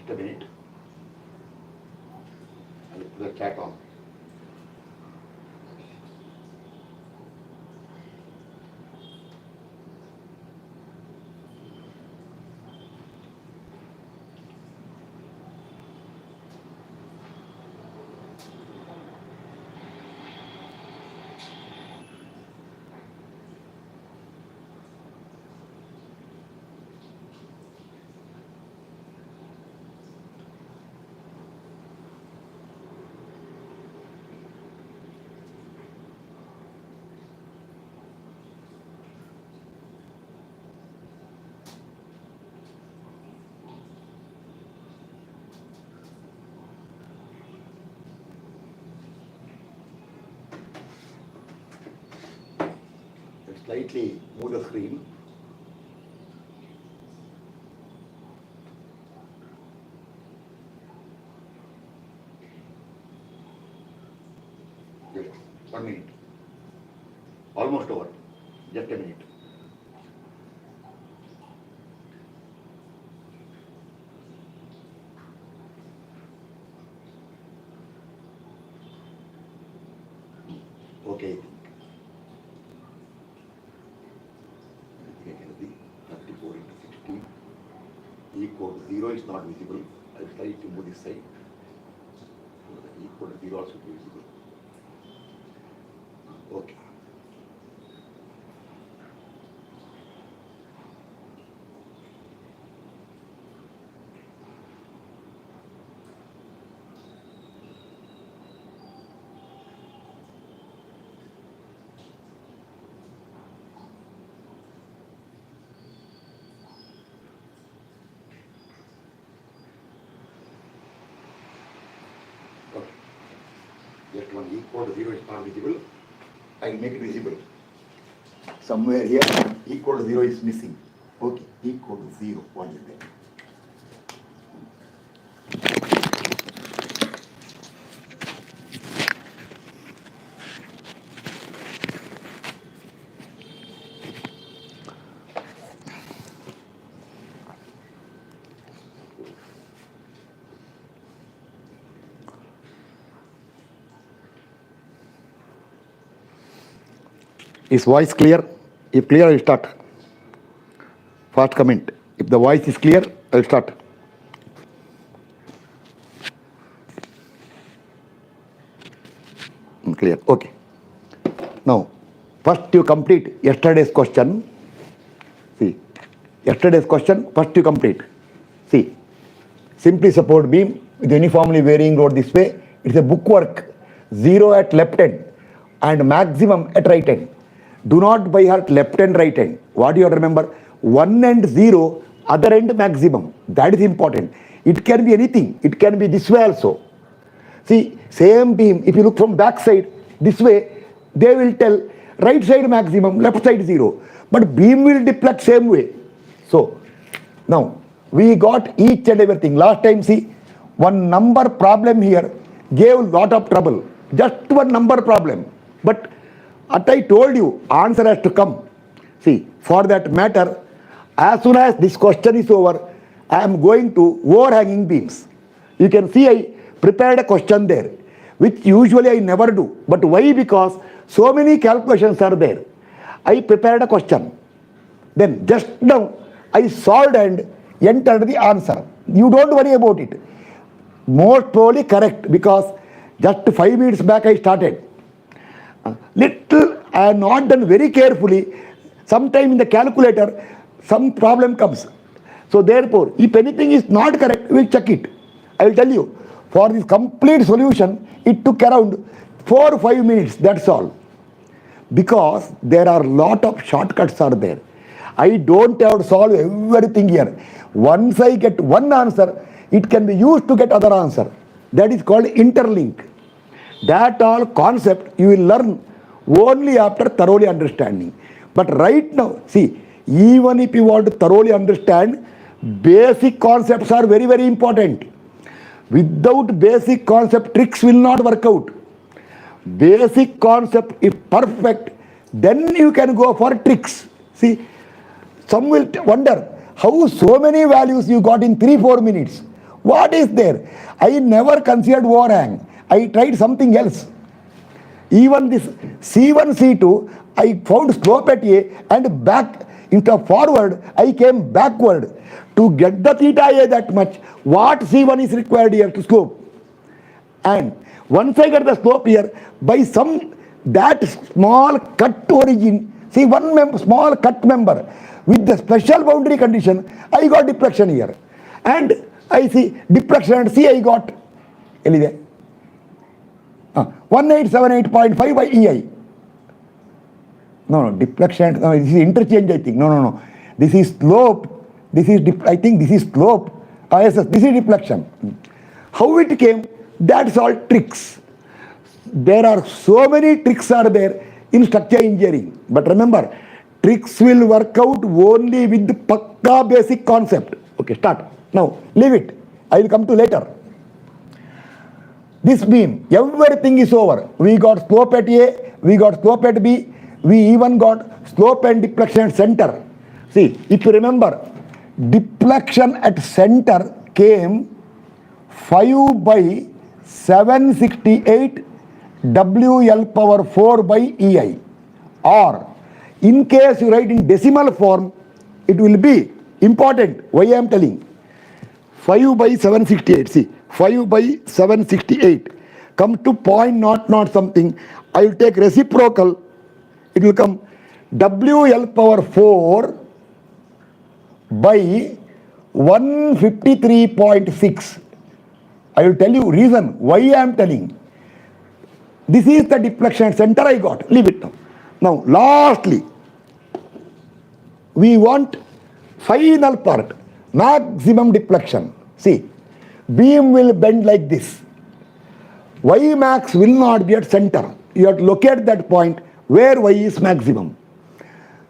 Just a minute. I'll put the chat on. Slightly move the screen. Just 1 minute. Almost over. Just a minute. Okay. 34 into 16 equal to 0 is not visible. I will try to move this side. So the equal to 0 also be visible. Okay. Just one equal to 0 is not visible. I will make it visible. Somewhere here, equal to 0 is missing. Okay, equal to 0. What is that? Is voice clear? If clear, I will start. Fast comment. If the voice is clear, I will start. Clear. Okay. Now, first you complete yesterday's question. See, yesterday's question, first you complete. See, simply support beam with uniformly varying load this way. It's a bookwork. 0 at left end and maximum at right end. Do not by heart left and right end. What do you remember? 1 and 0, other end maximum. That is important. It can be anything. It can be this way also. See, same beam, if you look from back side, this way, they will tell right side maximum, left side 0. But beam will deflect same way. So, now, we got each and everything. Last time, see, one number problem here gave lot of trouble. Just one number problem. But as I told you, answer has to come. See, for that matter, as soon as this question is over, I am going to overhanging beams. You can see I prepared a question there, which usually I never do. But why? Because so many calculations are there. I prepared a question. Then just now, I solved and entered the answer. You don't worry about it. Most probably correct, because just 5 minutes back I started. Little I have not done very carefully. Sometime in the calculator, some problem comes. So therefore, if anything is not correct, we will check it. I will tell you, for this complete solution, it took around 4 or 5 minutes, that's all. Because there are lot of shortcuts are there. I don't have to solve everything here. Once I get one answer, it can be used to get other answer. That is called interlink. That all concept you will learn only after thoroughly understanding. But right now, see, even if you want to thoroughly understand, basic concepts are very, very important. Without basic concept, tricks will not work out. Basic concept is perfect, then you can go for tricks. See, some will wonder how so many values you got in 3-4 minutes. What is there? I never considered overhang. I tried something else. Even this C1, C2, I found slope at A and back into forward, I came backward. To get the theta A that much, what C1 is required here to slope? And once I get the slope here, by some that small cut origin, see one small cut member with the special boundary condition, I got deflection here. And I see deflection and see I got 1878.5 by EI. No, deflection, no, this is interchange I think. No. This is slope. This is, I think this is slope. Yes, this is deflection. How it came, that's all tricks. There are so many tricks are there in structure engineering. But remember, tricks will work out only with the pakka basic concept. Okay, start. Now, leave it. I will come to later. This beam, everything is over. We got slope at A, we got slope at B, we even got slope and deflection at center. See, if you remember, deflection at center came 5 by 768 WL power 4 by EI. Or, in case you write in decimal form, it will be important. Why I am telling? 5 by 768. See, 5 by 768. Come to 0.00 something. I will take reciprocal. It will come WL power 4 by 153.6. I will tell you reason why I am telling. This is the deflection center I got. Leave it now. Now, lastly, we want final part, maximum deflection. See, beam will bend like this. Y max will not be at center. You have to locate that point where Y is maximum.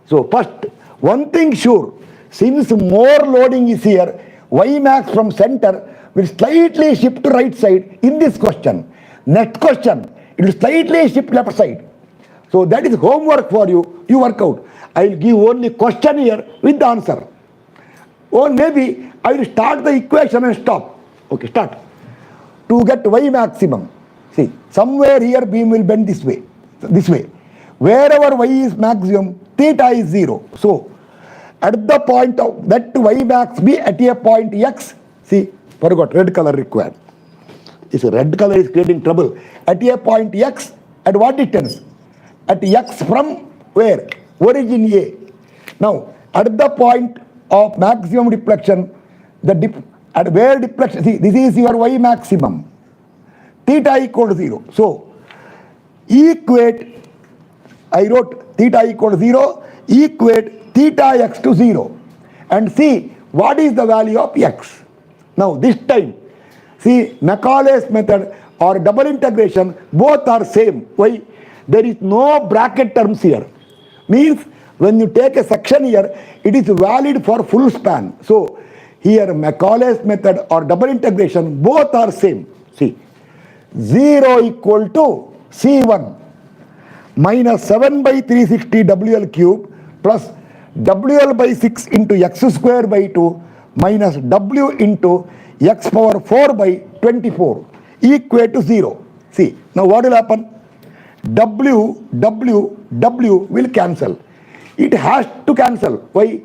So first, one thing sure, since more loading is here, Y max from center will slightly shift to right side in this question. Next question, it will slightly shift left side. So that is homework for you. You work out. I will give only question here with the answer. Or maybe I will start the equation and stop. Okay, start. To get Y maximum. See, somewhere here beam will bend this way. Wherever Y is maximum, theta is 0. So, at the point of that Y max be at a point X. See, forgot, red color required. This red color is creating trouble. At a point X, at what distance? At X from where? Origin A. Now, at the point of maximum deflection, at where deflection, see, this is your Y maximum. Theta equal to 0. So, equate, I wrote theta equal to 0, equate theta x to 0 and see what is the value of x. Now, this time, see, Macaulay's method or double integration, both are same. Why? There is no bracket terms here. Means, when you take a section here, it is valid for full span. So, here Macaulay's method or double integration, both are same. See, 0 equal to C1 minus 7 by 360 WL cube plus WL by 6 into x square by 2 minus W into x power 4 by 24 equal to 0. See, now what will happen? W will cancel. It has to cancel. Why?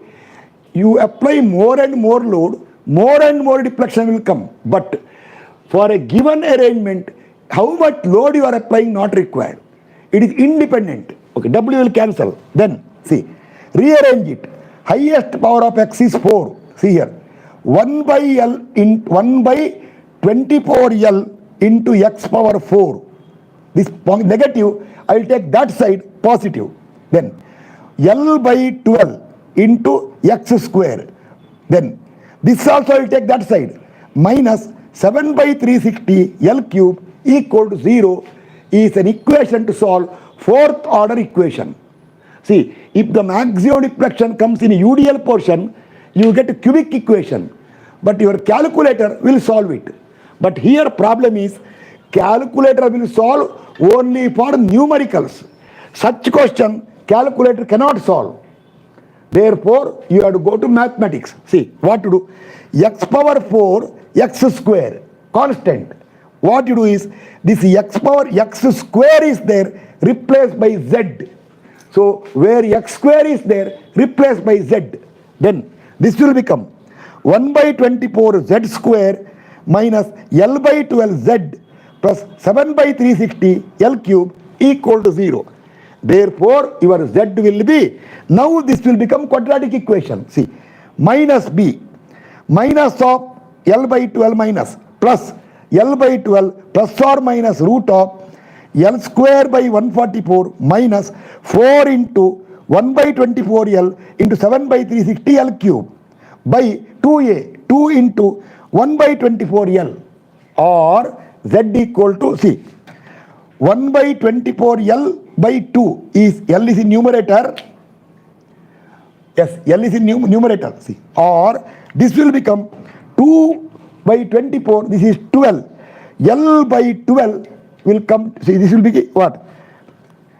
You apply more and more load, more and more deflection will come. But for a given arrangement, how much load you are applying not required. It is independent. Okay, W will cancel. Then, see, rearrange it. Highest power of x is 4. See here. 1 by L in 1 by 24 L into x power 4. This negative, I will take that side positive. Then, L by 12 into x square. Then, this also I will take that side. Minus 7 by 360 L cube equal to 0 is an equation to solve fourth order equation. See, if the maximum deflection comes in a UDL portion, you get a cubic equation. But your calculator will solve it. But here problem is, calculator will solve only for numericals. Such question, calculator cannot solve. Therefore, you have to go to mathematics. See, what to do? X power 4, x square, constant. What you do is, this x power x square is there, replaced by z. So, where x square is there, replaced by z. Then, this will become 1 by 24 z square minus L by 12 z plus 7 by 360 L cube equal to 0. Therefore, your z will be, now this will become quadratic equation. See, minus b, minus of L by 12 minus plus L by 12 plus or minus root of L square by 144 minus 4 into 1 by 24 L into 7 by 360 L cube by 2a, 2 into 1 by 24 L, or z equal to, see, 1 by 24 L by 2 is, L is in numerator, yes, L is in numerator, see, or this will become 2 by 24, this is 12, L by 12 will come, see, this will be what?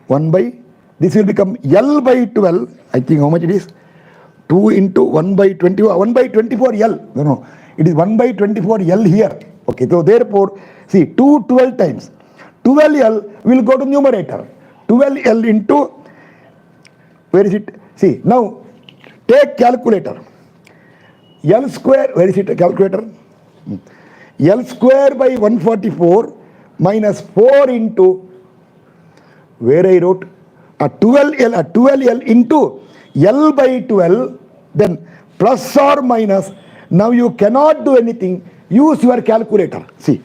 1 by, this will become L by 12, I think how much it is? 2 into 1 by 24, 1 by 24 L, no, it is 1 by 24 L here, okay, so therefore, see, 2 12 times, 12 L will go to numerator, 12 L into, where is it? See, now, take calculator, L square, where is it, calculator? L square by 144 minus 4 into, where I wrote, a 12 L into L by 12, then plus or minus, now you cannot do anything, use your calculator. See,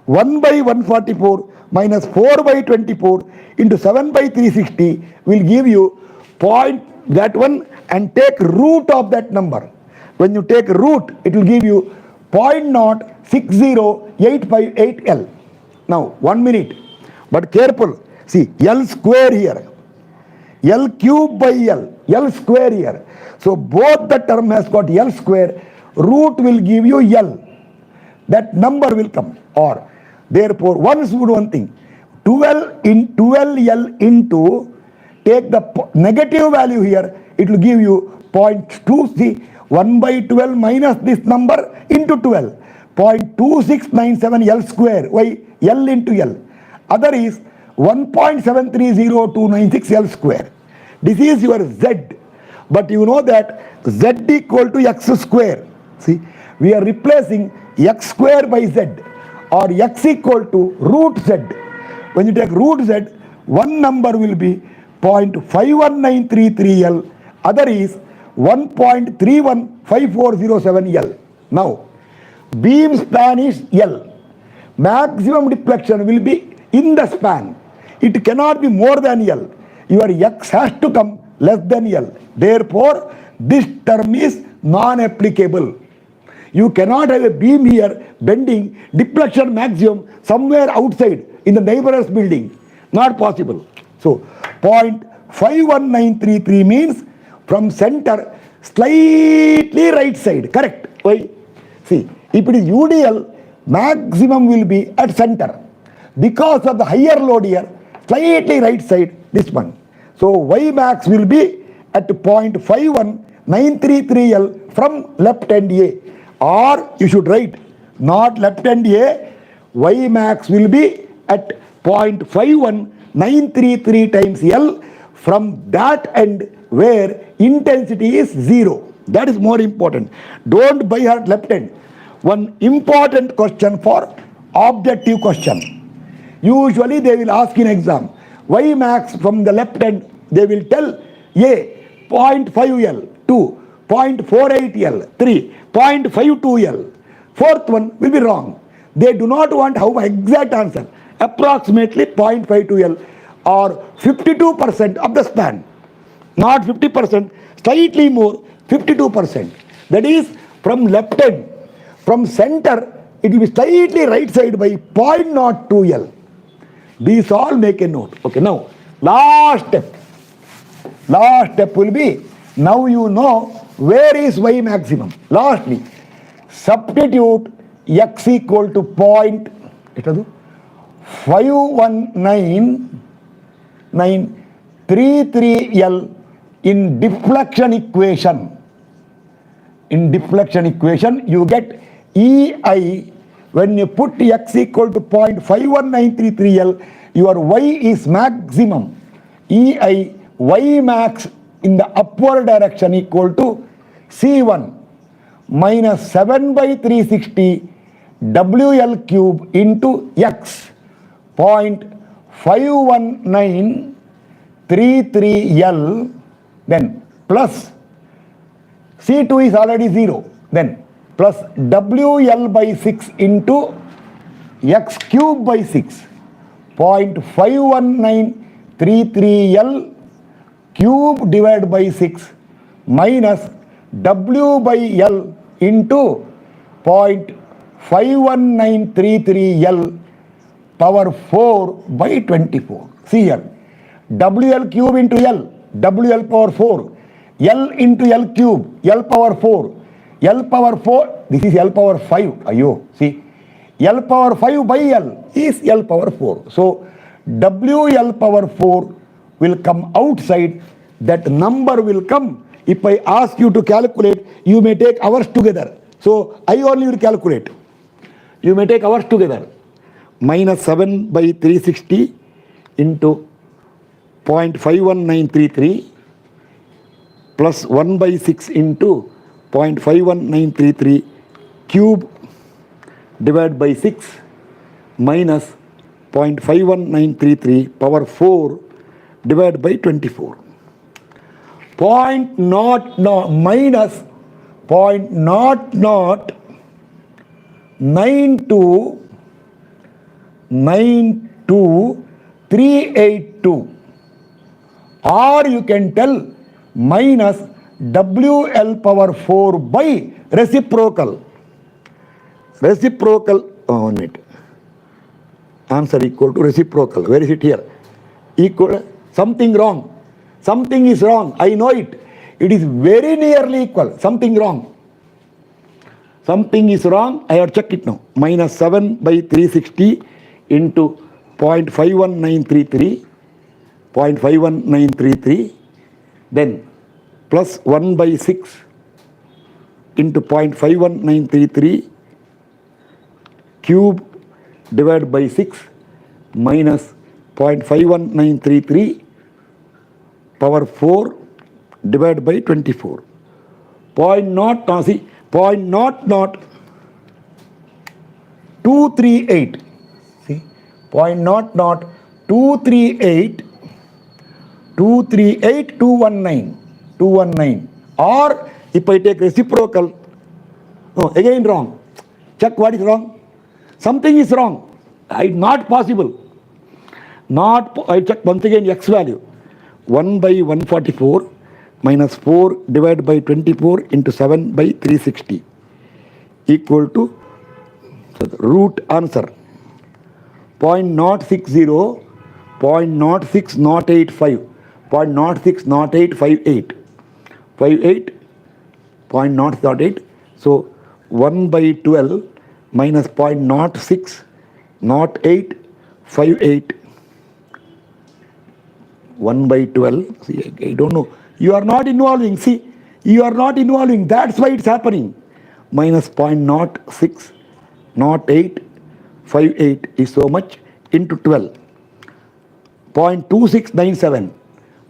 1 by 144 minus 4 by 24 into 7 by 360 will give you point that one and take root of that number. When you take root, it will give you 0.60858 L. Now, 1 minute, but careful. See, L square here, L cube by L, L square here. So, both the term has got L square, root will give you L. That number will come. Or, therefore, once you do one thing, 12 L into, take the negative value here, it will give you 0.2, see, 1 by 12 minus this number into 12, 0.2697 L square, why? L into L. Other is 1.730296 L square. This is your Z. But you know that Z equal to X square. See, we are replacing X square by Z, or X equal to root Z. When you take root Z, one number will be 0.51933 L, other is 1.315407 L. Now, beam span is L. Maximum deflection will be in the span. It cannot be more than L. Your X has to come less than L. Therefore, this term is non-applicable. You cannot have a beam here bending deflection maximum somewhere outside in the neighbor's building. Not possible. So, 0.51933 means from center slightly right side. Correct? Why? See, if it is UDL, maximum will be at center. Because of the higher load here, slightly right side, this one. So, Y max will be at 0.51933 L from left end A. Or you should write not left end A, Y max will be at 0.51933 times L from that end where intensity is 0. That is more important. Don't buy her left end. One important question for objective question. Usually they will ask in exam, Y max from the left end, they will tell A, 0.5 L, 2, 0.48 L, 3, 0.52 L. Fourth one will be wrong. They do not want how exact answer. Approximately 0.52 L or 52% of the span. Not 50%, slightly more, 52%. That is from left end. From center, it will be slightly right side by 0.02 L. These all make a note. Okay, now, last step. Last step will be, now you know where is Y maximum. Lastly, substitute X equal to 0.51933 L in deflection equation, you get EI when you put x equal to 0.51933L, your y is maximum. EI y max in the upward direction equal to C1 minus 7 by 360 WL cube into x 0.51933L, then plus C2 is already 0, then plus WL by 6 into x cube by 6, 0.51933L cube divided by 6 minus W by L into 0.51933L power 4 by 24. See here, WL cube into L, WL power 4, L into L cube, L power 4, L power 4, this is L power 5, ayo, see, L power 5 by L is L power 4. So, WL power 4 will come outside, that number will come. If I ask you to calculate, you may take hours together. So, I only will calculate. You may take hours together. Minus 7 by 360 into 0.51933 plus 1 by 6 into 0.51933 cube divided by 6 minus 0.51933 power 4 divided by 24. Minus 0.09292,382, or you can tell minus WL power 4 by reciprocal. One minute. Answer equal to reciprocal. Where is it here? Equal, something wrong. Something is wrong. I know it. It is very nearly equal. Something wrong. Something is wrong. I have checked it now. Minus 7 by 360 into 0.51933, then plus 1 by 6 into 0.51933 cube divided by 6 minus 0.51933 power 4 divided by 24. 0.00238. See, 0.00238,219. Or if I take reciprocal, no, again wrong. Check what is wrong. Something is wrong. Not possible. I check once again x value. 1 by 144 minus 4 divided by 24 into 7 by 360 equal to root answer 0.060, 0.06085, 0.0608558, 0.008. So 1 by 12 minus 0.060858. 1 by 12. See, I don't know. You are not involving. See, you are not involving. That's why it's happening. Minus 0.060858 is so much into 12. 0.2697.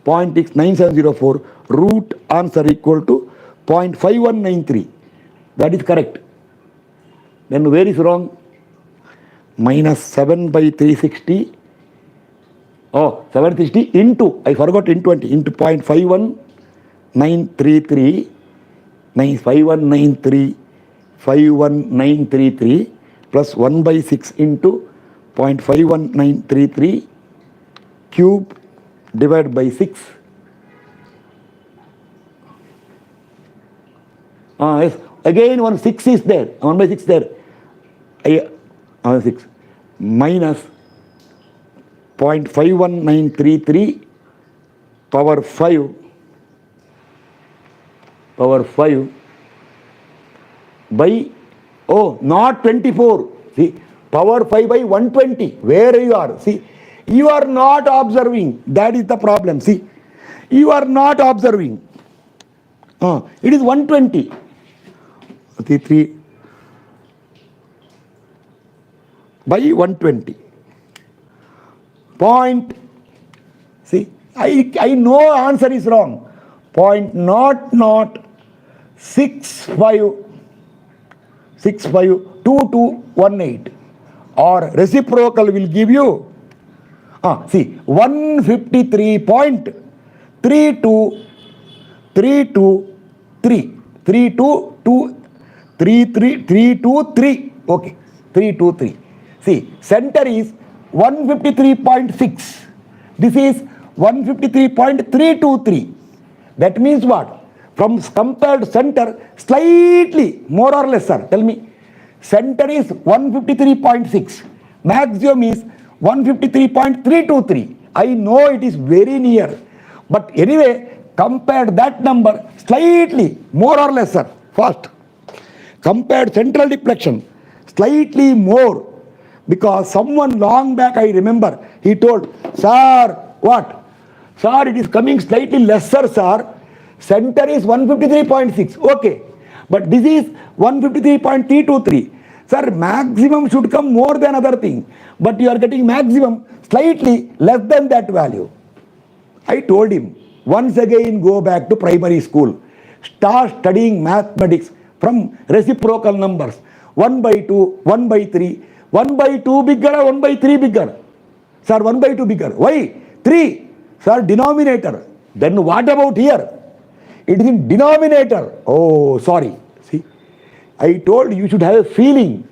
0.69704. Root answer equal to 0.5193. That is correct. Then where is wrong? Minus 7 by 360. 760 into, I forgot in 20, into 0.51933, 51933 plus 1 by 6 into 0.51933 cube divided by 6. Yes. Again 1 6 is there, 1 by 6 there. 6 minus 0.51933 power 5 by, not 24. See, power 5 by 120. Where you are? See, you are not observing. That is the problem. See, You are not observing. It is 120. 3 by 120. Point. See, I know answer is wrong. 0.00652218 or reciprocal will give you see 153.323 okay 323. See, center is 153.6. This is 153.323. That means what? From compared center, slightly more or less, sir. Tell me. Center is 153.6. Maximum is 153.323. I know it is very near. But anyway, compared that number slightly more or less, sir. First, compared central deflection slightly more. Because someone long back, I remember, he told, sir, what? Sir, it is coming slightly lesser, sir. Center is 153.6. Okay. But this is 153.323. Sir, maximum should come more than other thing. But you are getting maximum slightly less than that value. I told him, once again go back to primary school. Start studying mathematics from reciprocal numbers. 1 by 2, 1 by 3. 1 by 2 bigger or 1 by 3 bigger? Sir, 1 by 2 bigger. Why? 3. Sir, denominator. Then what about here? It is in denominator. Oh, sorry. See, I told you should have a feeling.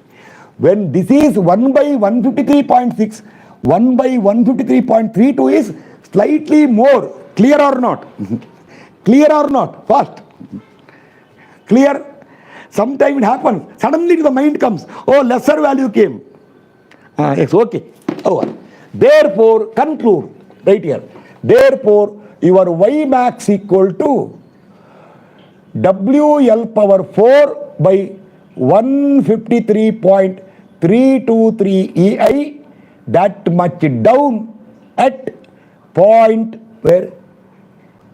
When this is 1 by 153.6, 1 by 153.32 is slightly more. Clear or not? Clear or not? First. Clear? Sometimes it happens. Suddenly the mind comes. Oh, lesser value came. Yes, okay. Over. Therefore, conclude. Right here. Therefore, your y max equal to WL power 4 by 153.323 EI, that much down at point, where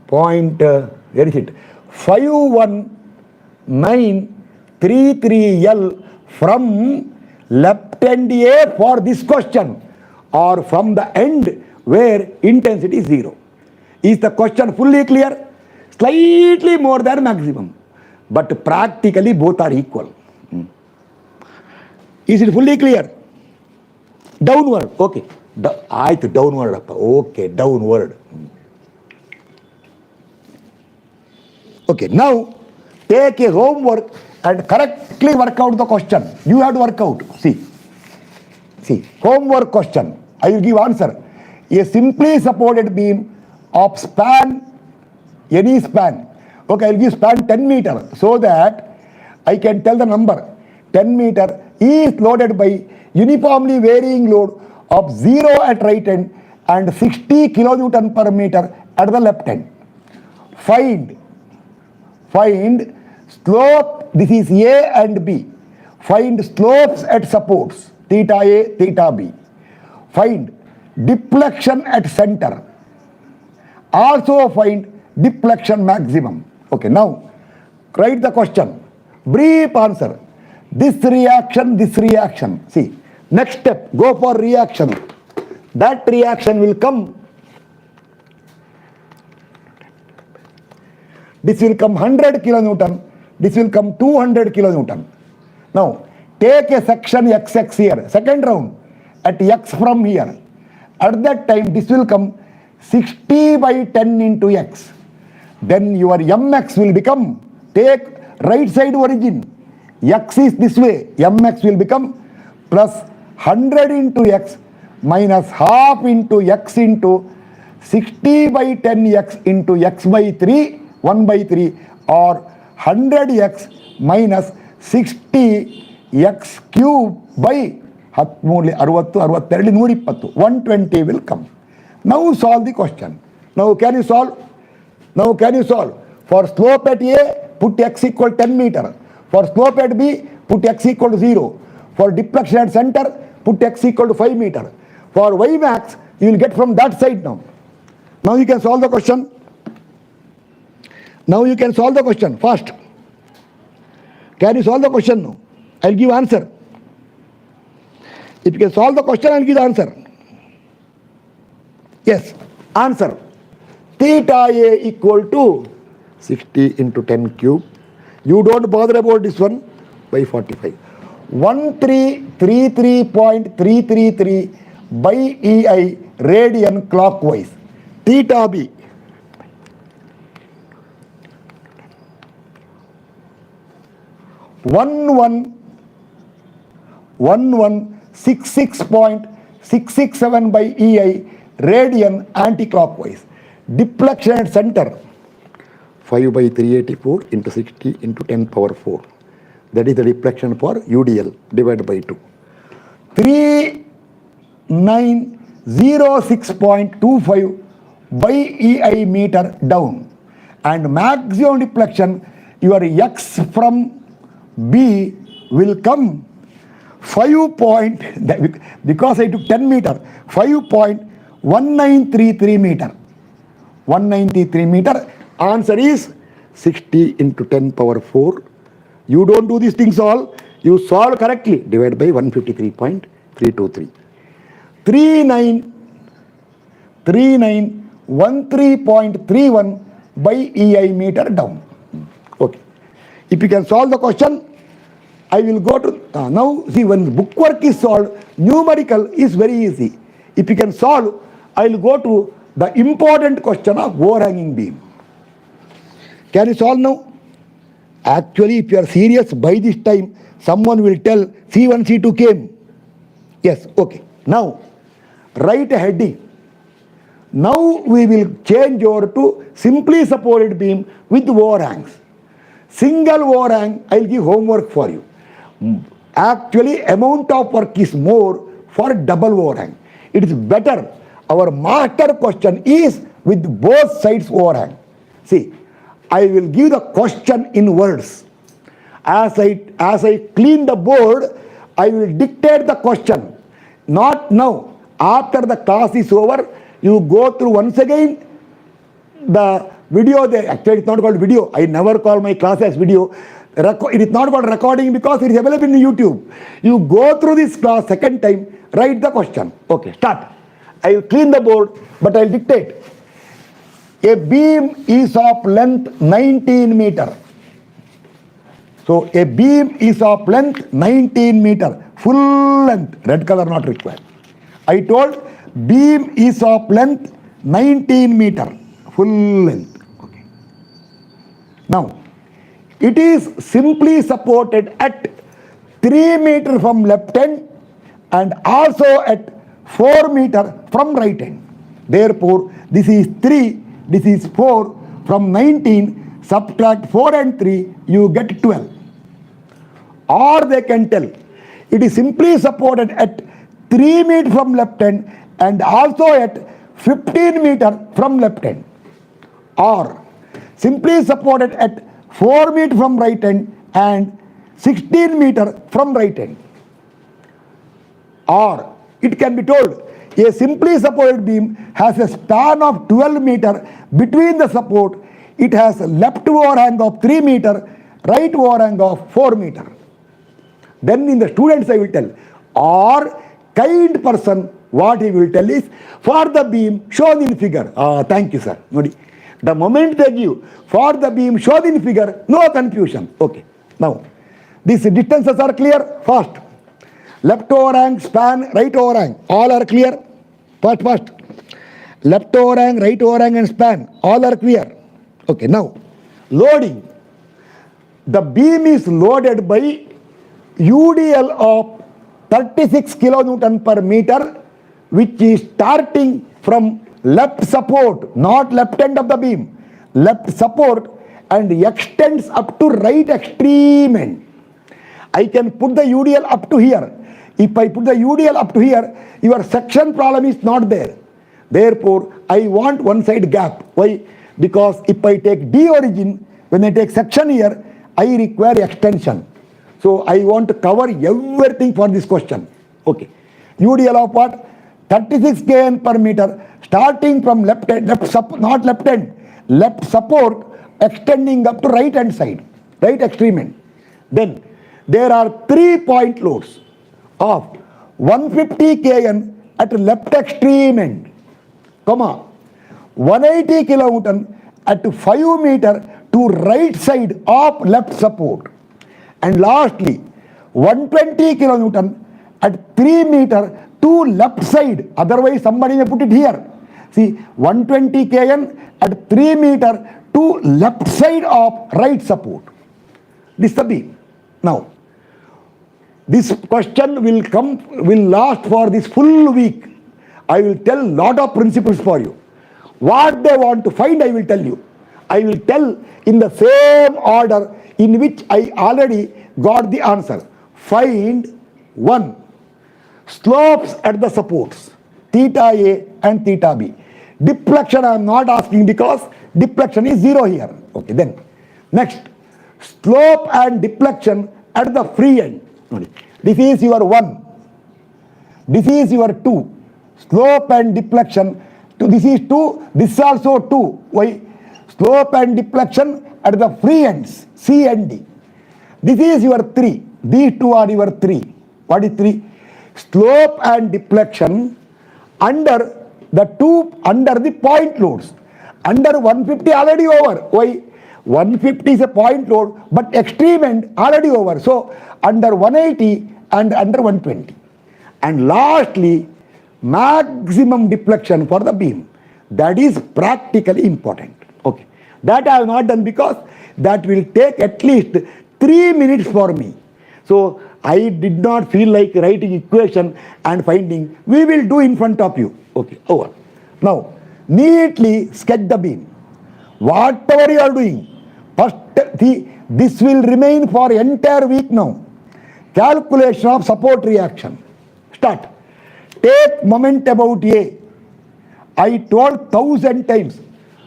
is it? 51933L from left end A for this question, or from the end where intensity is 0. Is the question fully clear? Slightly more than maximum, but practically both are equal. Is it fully clear? Downward, okay. Downward, okay, downward. Okay, now take a homework and correctly work out the question. You have to work out. See, homework question. I will give answer. A simply supported beam of span, any span. Okay, I will give span 10 meter so that I can tell the number. 10 meter is loaded by uniformly varying load of 0 at right end and 60 kilonewton per meter at the left end. Find slope, this is A and B. Find slopes at supports, theta A, theta B. Find deflection at center. Also find deflection maximum. Okay, now write the question. Brief answer. This reaction. See, next step, go for reaction. That reaction will come. This will come 100 kilonewton. This will come 200 kilonewton. Now, take a section XX here, second round, at X from here. At that time, this will come 60 by 10 into X. Then your MX will become, take right side origin. X is this way. MX will become plus 100 into X minus half into X into 60 by 10X into X by 3, 1 by 3, or 100X minus 60X cube by 120 will come. Now solve the question. Now can you solve? For slope at A, put X equal 10 meter. For slope at B, put X equal to 0. For deflection at center, put X equal to 5 meter. For Y max, you will get from that side now. Now you can solve the question. Now you can solve the question fast. Can you solve the question now? I'll give answer. If you can solve the question, I'll give the answer. Yes, answer. Theta A equal to 60 into 10 cube. You don't bother about this one by 45. 1333.333 by EI radian clockwise. Theta B. 1166.667 by EI radian anti-clockwise. Deflection at center 5 by 384 into 60 into 10 power 4. That is the deflection for UDL divided by 2. 3906.25 by EI meter down. And maximum deflection, your X from B will come 5 point, because I took 10 meter, 5.1933 meter. 1933 meter. Answer is 60 into 10 power 4. You don't do these things all. You solve correctly. Divide by 153.323. 3913.31 by EI meter down. Okay. If you can solve the question, I will go to now. See, when bookwork is solved, numerical is very easy. If you can solve, I will go to the important question of overhanging beam. Can you solve now? Actually, if you are serious, by this time, someone will tell C1, C2 came. Yes, okay. Now, write a heading. Now we will change over to simply supported beam with overhangs. Single overhang, I will give homework for you. Actually, amount of work is more for double overhang. It is better. Our master question is with both sides overhang. See, I will give the question in words. As I clean the board, I will dictate the question. Not now. After the class is over, you go through once again the video. Actually, it's not called video. I never call my class as video. It is not called recording because it is available in YouTube. You go through this class second time, write the question. Okay, start. I will clean the board, but I will dictate. A beam is of length 19 meter. So a beam is of length 19 meter. Full length. Red color not required. I told beam is of length 19 meter. Full length. Okay. Now, it is simply supported at 3 meter from left end and also at 4 meter from right end. Therefore, this is 3, this is 4. From 19, subtract 4 and 3, you get 12. Or they can tell, it is simply supported at 3 meter from left end and also at 15 meter from left end. Or simply supported at 4 meter from right end and 16 meter from right end. Or it can be told a simply supported beam has a span of 12 meter between the support. It has a left overhang of 3 meter, right overhang of 4 meter. Then in the students I will tell, or kind person, what he will tell is, for the beam shown in figure. Thank you, sir. The moment they give, for the beam shown in figure, no confusion. Okay. Now, these distances are clear. First, left overhang, span, right overhang, all are clear. First. Left overhang, right overhang and span, all are clear. Okay, now, loading. The beam is loaded by UDL of 36 kilonewton per meter, which is starting from left support, not left end of the beam, left support, and extends up to right extreme end. I can put the UDL up to here. If I put the UDL up to here, your section problem is not there. Therefore, I want one side gap. Why? Because if I take D origin, when I take section here, I require extension. So I want to cover everything for this question. Okay. UDL of what? 36 kN per meter, starting from left end, left support extending up to right hand side, right extreme end. Then there are 3 point loads of 150 kN at left extreme end, comma 180 kilonewton at 5 meter to right side of left support, and lastly 120 kilonewton at 3 meter to left side. Otherwise somebody may put it here. See, 120 kN at 3 meter to left side of right support. This is the beam. Now, this question will last for this full week. I will tell lot of principles for you. What they want to find, I will tell you. I will tell in the same order in which I already got the answer. Find 1. Slopes at the supports, theta A and theta B. Deflection I am not asking because deflection is 0 here. Okay, then next, slope and deflection at the free end. This is your 1. This is your 2. Slope and deflection. This is 2. This is also 2. Why? Slope and deflection at the free ends, C and D. This is your 3. These two are your 3. What is 3? Slope and deflection under the point loads. Under 150 already over. Why? 150 is a point load, but extreme end already over. So under 180 and under 120. And lastly, maximum deflection for the beam. That is practically important. Okay. That I have not done because that will take at least 3 minutes for me. So I did not feel like writing equation and finding. We will do in front of you. Okay, over. Now, neatly sketch the beam. Whatever you are doing, first, this will remain for entire week now. Calculation of support reaction. Start. Take moment about A. I told 1000 times.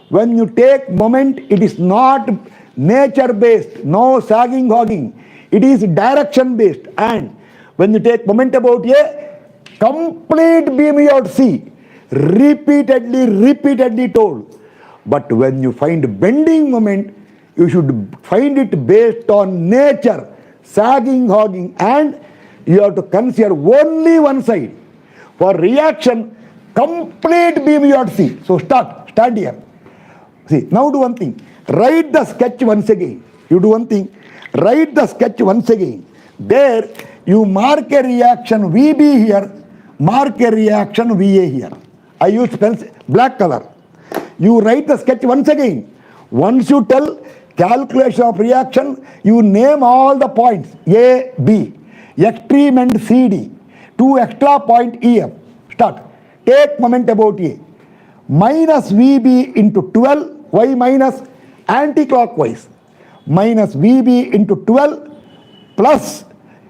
When you take moment, it is not nature based, no sagging, hogging. It is direction based. And when you take moment about A, complete beam you have to see. Repeatedly told. But when you find bending moment, you should find it based on nature, sagging, hogging, and you have to consider only one side. For reaction, complete beam you have to see. So stand here. See, now do one thing. Write the sketch once again. You do one thing. Write the sketch once again. There, you mark a reaction VB here, mark a reaction VA here. I used pencil, black color. You write the sketch once again. Once you tell calculation of reaction, you name all the points A, B, extreme end CD, 2 extra point EF. Start. Take moment about A. Minus VB into 12. Why minus? Anti-clockwise. Minus VB into 12 plus.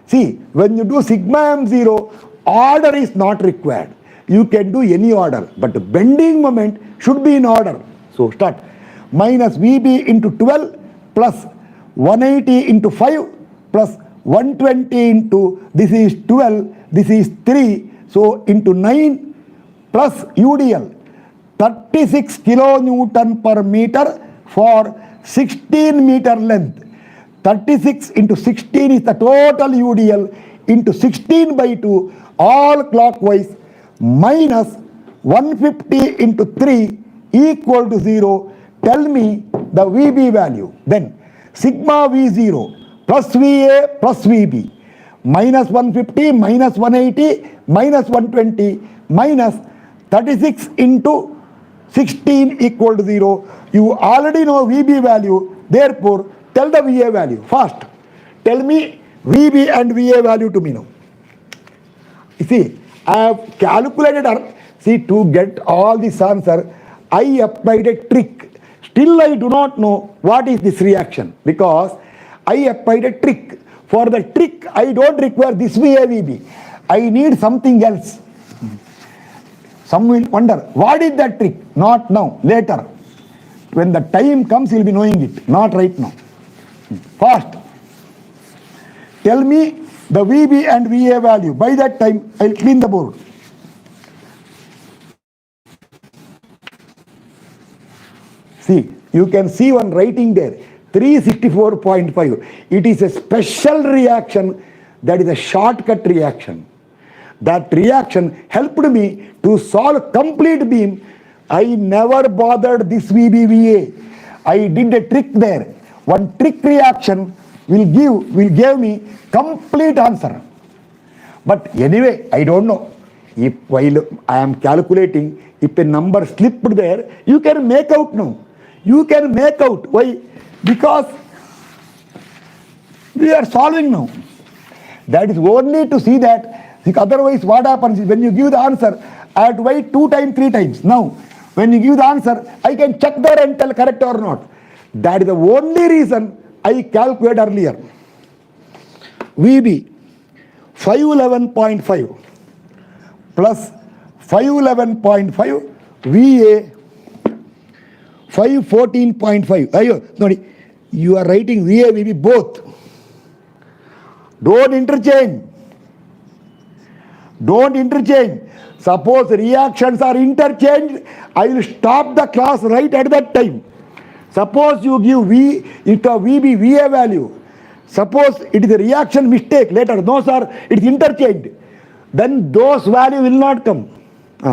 See, when you do sigma M0, order is not required. You can do any order, but bending moment should be in order. So start. Minus VB into 12 plus 180 into 5 plus 120 into, this is 12, this is 3, so into 9 plus UDL. 36 kilonewton per meter for 16 meter length. 36 into 16 is the total UDL into 16 by 2 all clockwise minus 150 into 3 equal to 0. Tell me the VB value. Then sigma V0 plus VA plus VB minus 150 minus 180 minus 120 minus 36 into 16 equal to 0. You already know VB value. Therefore, tell the VA value. Fast. Tell me VB and VA value to me now. You see, I have calculated, see, to get all this answer, I applied a trick. Still I do not know what is this reaction because I applied a trick. For the trick, I don't require this VA, VB. I need something else. Some will wonder, what is that trick? Not now, later. When the time comes, you'll be knowing it. Not right now. Fast. Tell me the VB and VA value. By that time, I'll clean the board. See, You can see one writing there, 364.5. It is a special reaction, that is a shortcut reaction. That reaction helped me to solve complete beam. I never bothered this VBVA. I did a trick there. One trick reaction will give me complete answer. But anyway, I don't know. If while I am calculating, if a number slipped there, you can make out now. You can make out. Why? Because we are solving now. That is only to see that. Otherwise, what happens is when you give the answer, I have to wait 2 times, 3 times. Now, when you give the answer, I can check there and tell correct or not. That is the only reason I calculated earlier. VB 511.5 plus 511.5, VA 514.5. No, you are writing VA, VB both. Don't interchange. Don't interchange. Suppose reactions are interchanged, I will stop the class right at that time. Suppose you give VB VA value. Suppose it is a reaction mistake later. No sir, it is interchanged. Then those value will not come.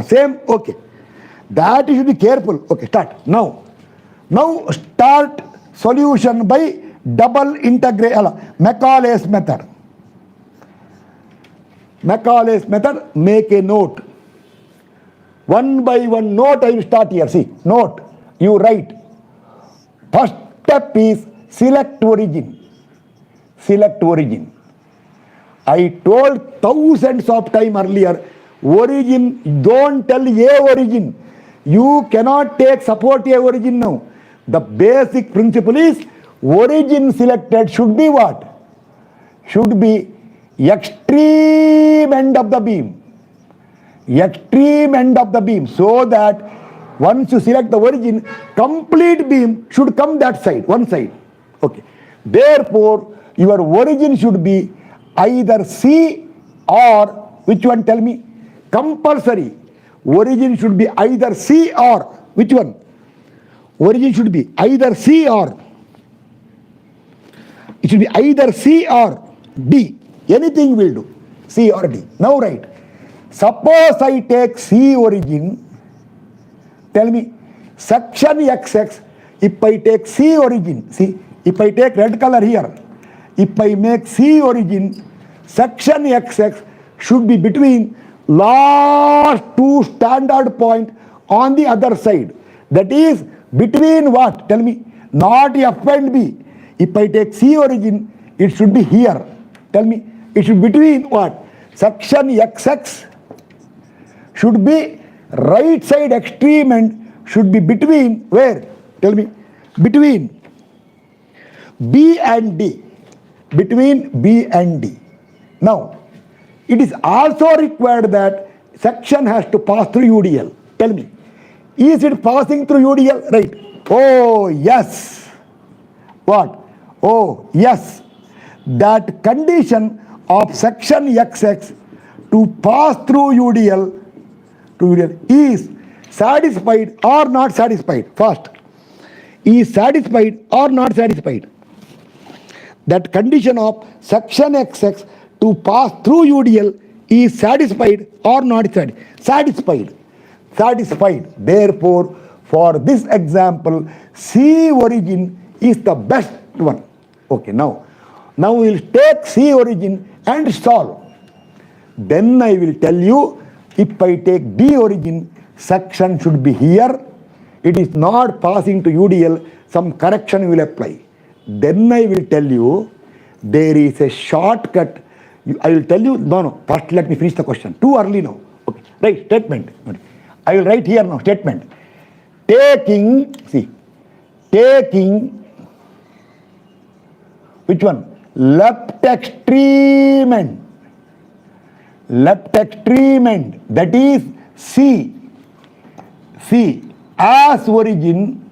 Same, okay. That you should be careful. Okay, start. Now start solution by double integral, Macaulay's method. Macaulay's method, make a note. One by one note I will start here. See, note, you write. First step is select origin. Select origin. I told thousands of times earlier, origin, don't tell A origin. You cannot take support A origin now. The basic principle is origin selected should be what? Should be extreme end of the beam. Extreme end of the beam, so that once you select the origin, complete beam should come that side, one side. Okay. Therefore, your origin should be either C or, which one, tell me? Compulsory. Origin should be either C or, which one? Origin should be either C or, it should be either C or D. Anything will do, C or D. Now write. Suppose I take C origin, tell me, section XX, if I take C origin, see, if I take red color here, if I make C origin, section XX should be between last 2 standard point on the other side. That is between what? Tell me. Not F and B. If I take C origin, it should be here. Tell me. It should be between what? Section XX should be right side extreme end should be between where? Tell me. Between B and D. Between B and D. Now, it is also required that section has to pass through UDL. Tell me. Is it passing through UDL? Right. Oh, yes. What? Oh, yes. That condition of section XX to pass through UDL is satisfied or not satisfied. First, is satisfied or not satisfied? That condition of section XX to pass through UDL is satisfied or not satisfied? Satisfied. Therefore, for this example, C origin is the best one. Okay, now we will take C origin and solve. Then I will tell you, if I take D origin, section should be here. It is not passing to UDL, some correction will apply. Then I will tell you, there is a shortcut. I will tell you, no, first let me finish the question. Too early now. Okay, right, statement. I will write here now, statement. Taking, which one? Left extreme end. Left extreme end, that is C. As origin,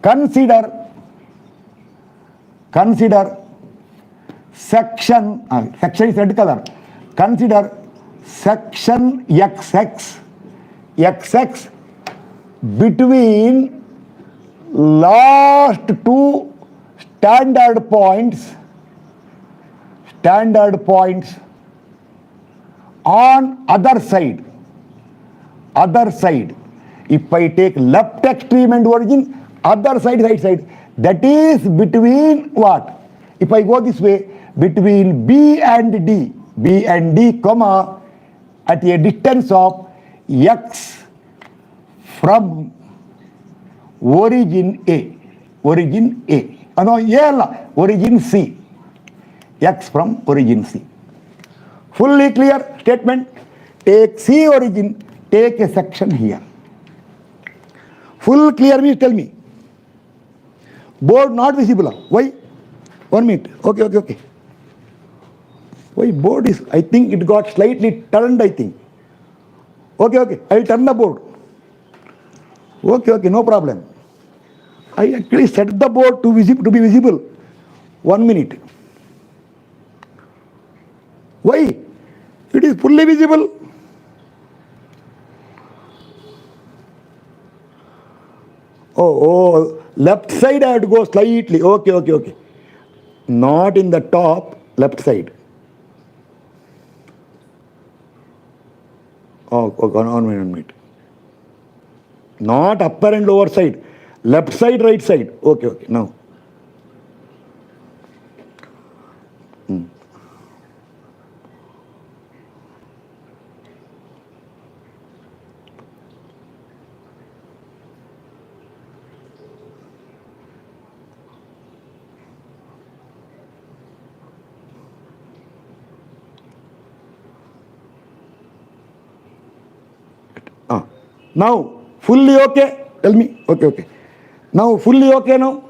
consider section is red color. Consider section XX xx between last two standard points on other side. If I take left extreme and origin, other side, right side, that is between what? If I go this way, between B and D, comma, at a distance of x from origin A. No, origin C. X from origin C. Fully clear statement. Take C origin, take a section here. Full clear means tell me. Board not visible. Why? 1 minute. Okay. Why board is, I think it got slightly turned, I think. Okay. I will turn the board. Okay, no problem. I actually set the board to be visible. 1 minute. Why? It is fully visible. Oh, left side I have to go slightly. Okay. Not in the top, left side. Oh, 1 minute. Not upper and lower side. Left side, right side. Okay. Now. Now, fully okay? Tell me. Okay. Now, fully okay now?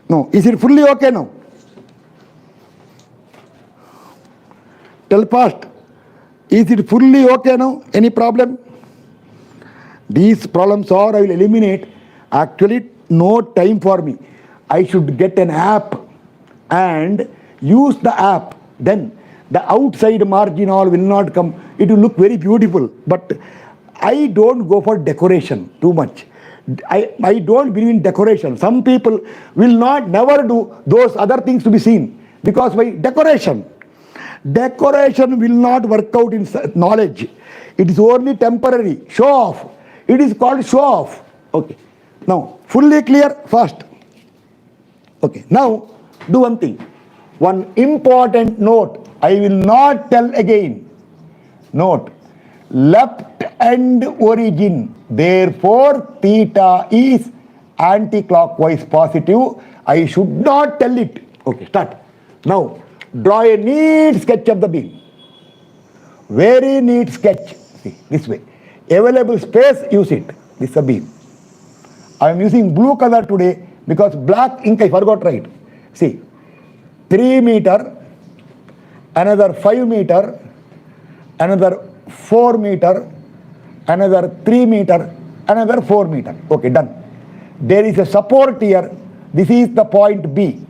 No. Is it fully okay now? Tell fast. Is it fully okay now? Any problem? These problems I will eliminate. Actually, no time for me. I should get an app and use the app. Then the outside margin all will not come. It will look very beautiful. But I don't go for decoration too much. I don't believe in decoration. Some people will never do those other things to be seen. Because by decoration will not work out in knowledge. It is only temporary. Show off. It is called show off. Okay. Now, fully clear? Fast. Okay. Now, do one thing. One important note. I will not tell again. Note. Left end origin. Therefore, theta is anti-clockwise positive. I should not tell it. Okay, start. Now, draw a neat sketch of the beam. Very neat sketch. See, this way. Available space, use it. This is a beam. I am using blue color today because black ink I forgot to write. See, 3 meter, another 5 meter, another 4 meter, another 3 meter, another 4 meter. Okay, done. There is a support here. This is the point B.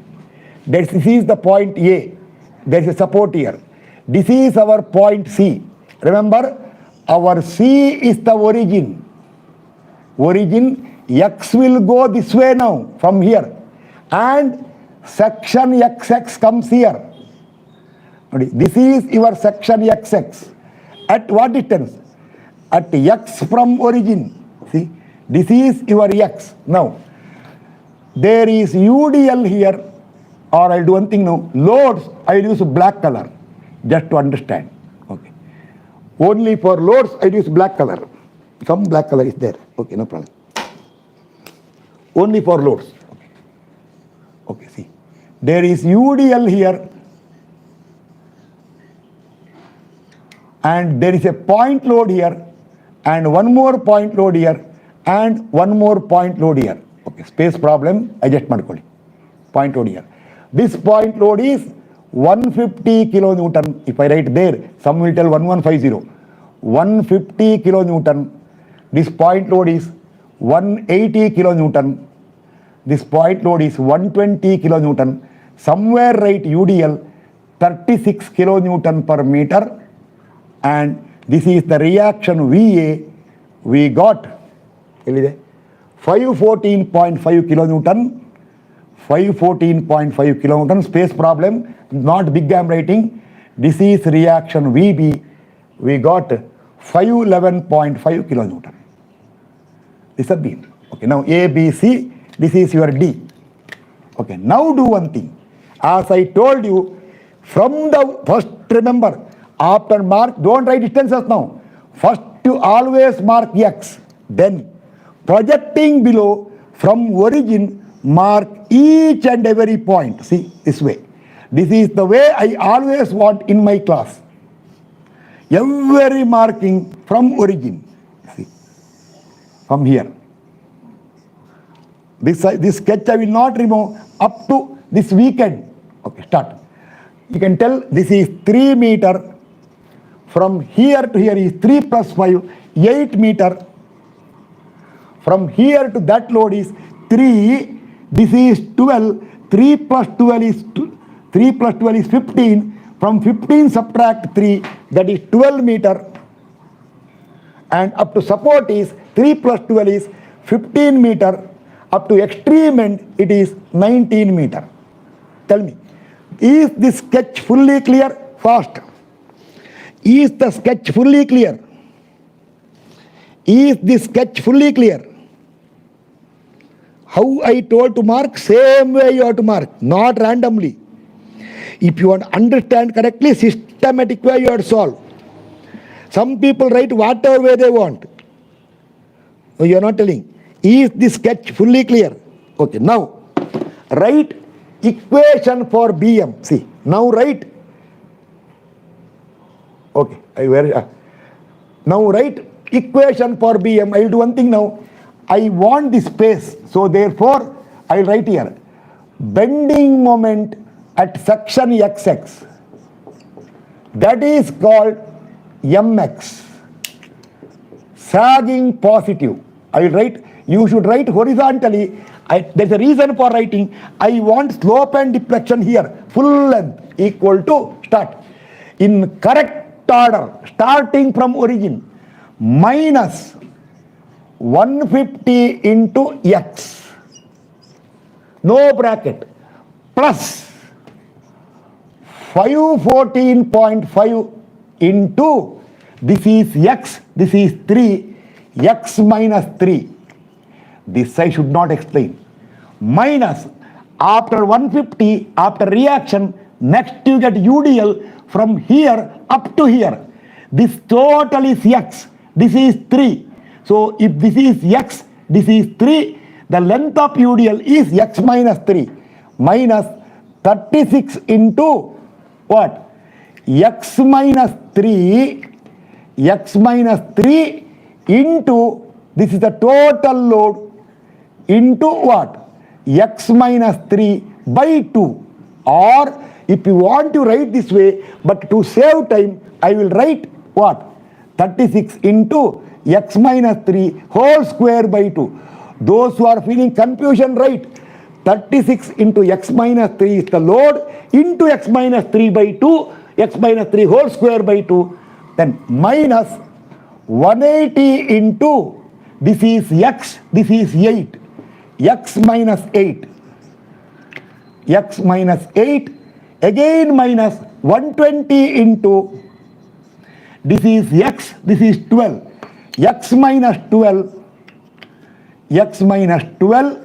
This is the point A. There is a support here. This is our point C. Remember, our C is the origin. X will go this way now, from here. And section XX comes here. This is your section XX. At what distance? At X from origin. See, this is your X. Now, there is UDL here, or I'll do one thing now. Loads, I'll use black color, just to understand. Okay. Only for loads, I'll use black color. Some black color is there. Okay, no problem. Only for loads. Okay, see. There is UDL here. And there is a point load here, and one more point load here, and one more point load here. Okay, space problem, adjust ಮಾಡ್ಕೊಳ್ಳಿ. Point load here. This point load is 150 kilonewton. If I write there, some will tell 1150. 150 kilonewton. This point load is 180 kilonewton. This point load is 120 kilonewton. Somewhere write UDL 36 kilonewton per meter. And This is the reaction VA. We got 514.5 kilonewton. 514.5 kilonewton. Space problem, not big I am writing. This is reaction VB. We got 511.5 kilonewton. This is a beam. Okay, now A, B, C. This is your D. Okay, now do one thing. As I told you, from the first, remember, after mark, don't write distances now. First, you always mark X. Then, projecting below from origin, mark each and every point. See, this way. This is the way I always want in my class. Every marking from origin. See, from here. This sketch I will not remove up to this weekend. Okay, start. You can tell this is 3 meter. From here to here is 3 plus 5, 8 meter. From here to that load is 3. This is 12. 3 plus 12 is 15. From 15 subtract 3, that is 12 meter. And up to support is 3 plus 12 is 15 meter. Up to extreme end, it is 19 meter. Tell me, is this sketch fully clear? Fast. Is the sketch fully clear? Is this sketch fully clear? How I told to mark, same way you have to mark, not randomly. If you want to understand correctly, systematic way you have to solve. Some people write whatever way they want. So you are not telling. Is this sketch fully clear? Okay, now write equation for BM. See, now write. Okay, now write equation for BM. I will do one thing now. I want this space, so therefore I will write here. Bending moment at section XX. That is called MX. Sagging positive. I will write. You should write horizontally. There's a reason for writing. I want slope and deflection here. Full length equal to start. In correct order, starting from origin, minus 150 into X. No bracket. Plus 514.5 into, this is X, this is 3, X minus 3. This I should not explain. Minus, after 150, after reaction, next you get UDL from here up to here. This total is X. This is 3. So if this is X, this is 3, the length of UDL is X minus 3. Minus 36 into what? X minus 3. X minus 3 into, this is the total load, into what? X minus 3 by 2. Or if you want to write this way, but to save time, I will write what? 36 into X minus 3 whole square by 2. Those who are feeling confusion, write 36 into X minus 3 is the load, into X minus 3 by 2, X minus 3 whole square by 2. Then minus 180 into, this is X, this is 8. X minus 8. X minus 8. Again minus 120 into, this is X, this is 12. X minus 12. X minus 12.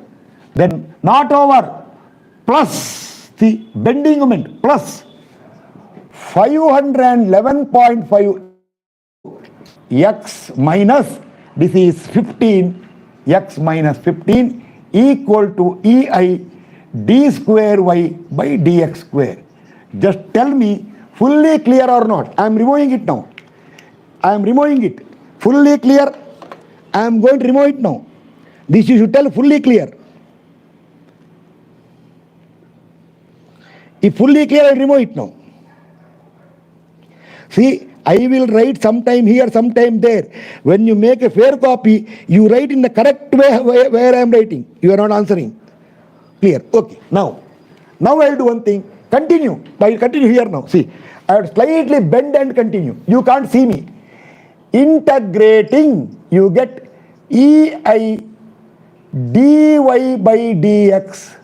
Then not over. Plus the bending moment. Plus 511.5 X minus, this is 15. X minus 15 equal to EI d square y by dx square. Just tell me, fully clear or not? I am removing it now. I am removing it. Fully clear? I am going to remove it now. This you should tell fully clear. If fully clear, I remove it now. See, I will write sometime here, sometime there. When you make a fair copy, you write in the correct way where I am writing. You are not answering. Clear? Okay. Now I will do one thing. Continue. I will continue here now. See, I will slightly bend and continue. You can't see me. integrating, you get ei dy by dx.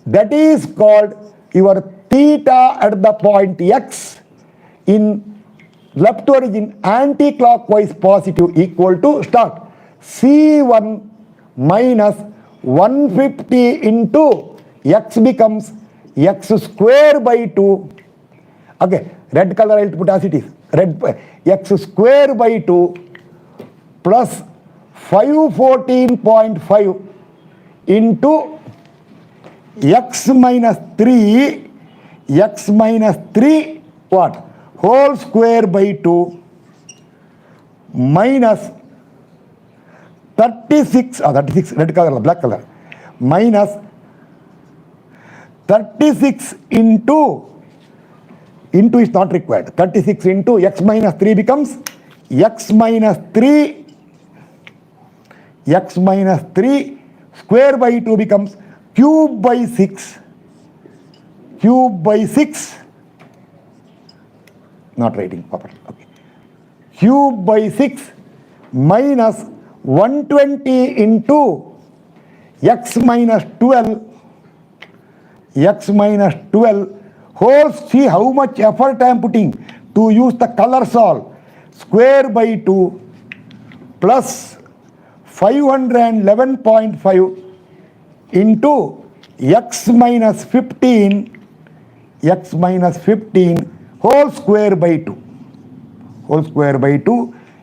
That is called your theta at the point x in left origin anti-clockwise positive equal to start C1 minus 150 into x becomes x square by 2. Okay, red color I'll put as it is. Red x square by 2 plus 514.5 into x minus 3 what? Whole square by 2 minus 36 red color, black color, minus 36 into is not required. 36 into x minus 3 becomes x minus 3 square by 2 becomes cube by 6 not writing properly. Okay, cube by 6 minus 120 into x minus 12 whole. See how much effort I am putting to use the color solve. Square by 2 plus 511.5 into x minus 15 whole square by 2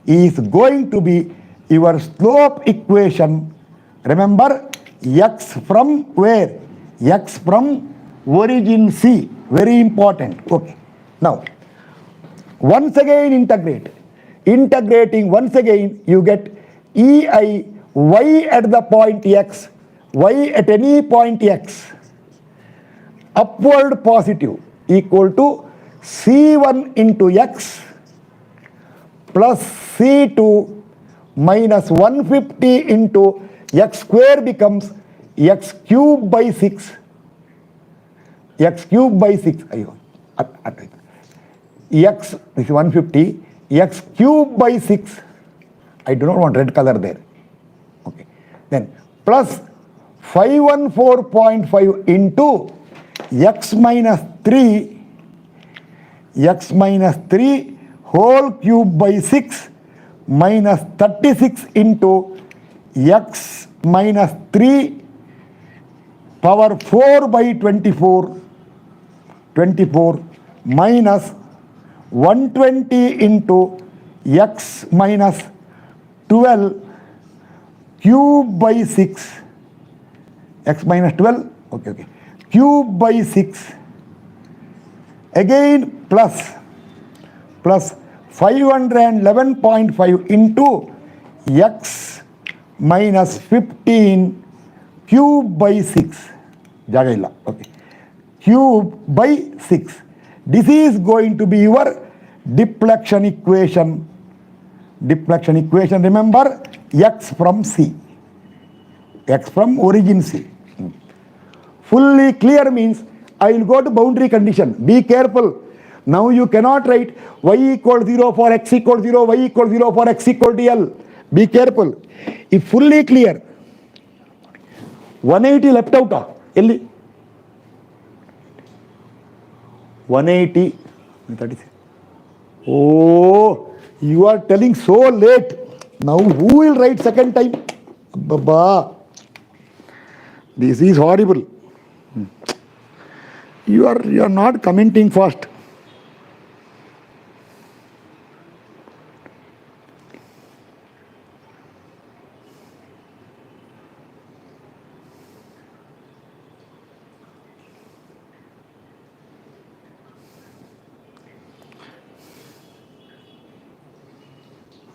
is going to be your slope equation. Remember, x from where? X from origin C. Very important. Okay. Now, once again integrating once again, you get ei y at the point x, y at any point x, upward positive equal to C1 into x plus C2 minus 150 into x square becomes x cube by 6. X this is 150, x cube by 6. I do not want red color there. Okay. Then plus 514.5 into x minus 3 whole cube by 6 minus 36 into x minus 3 power 4 by 24 minus 120 into x minus 12 cube by 6 x minus 12 okay cube by 6 again plus 511.5 into x minus 15 cube by 6 okay cube by 6. This is going to be your deflection equation. Remember, x from C, x from origin C. Fully clear means I will go to boundary condition. Be careful. Now you cannot write y equals 0 for x equals 0, y equals 0 for x equal to L. Be careful. If fully clear, 180 left out. 180, 36. Oh, you are telling so late. Now who will write second time? Baba, this is horrible. You are not commenting fast.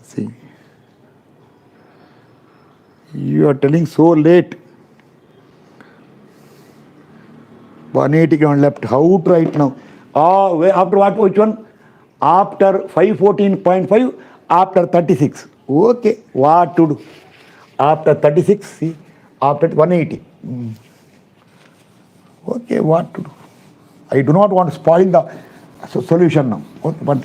See, you are telling so late. 180 on left. How to write now? After what? Which one? After 514.5. After 36. Okay. What to do? After 36. See. After 180. Okay. What to do? I do not want to spoil the solution now. Okay.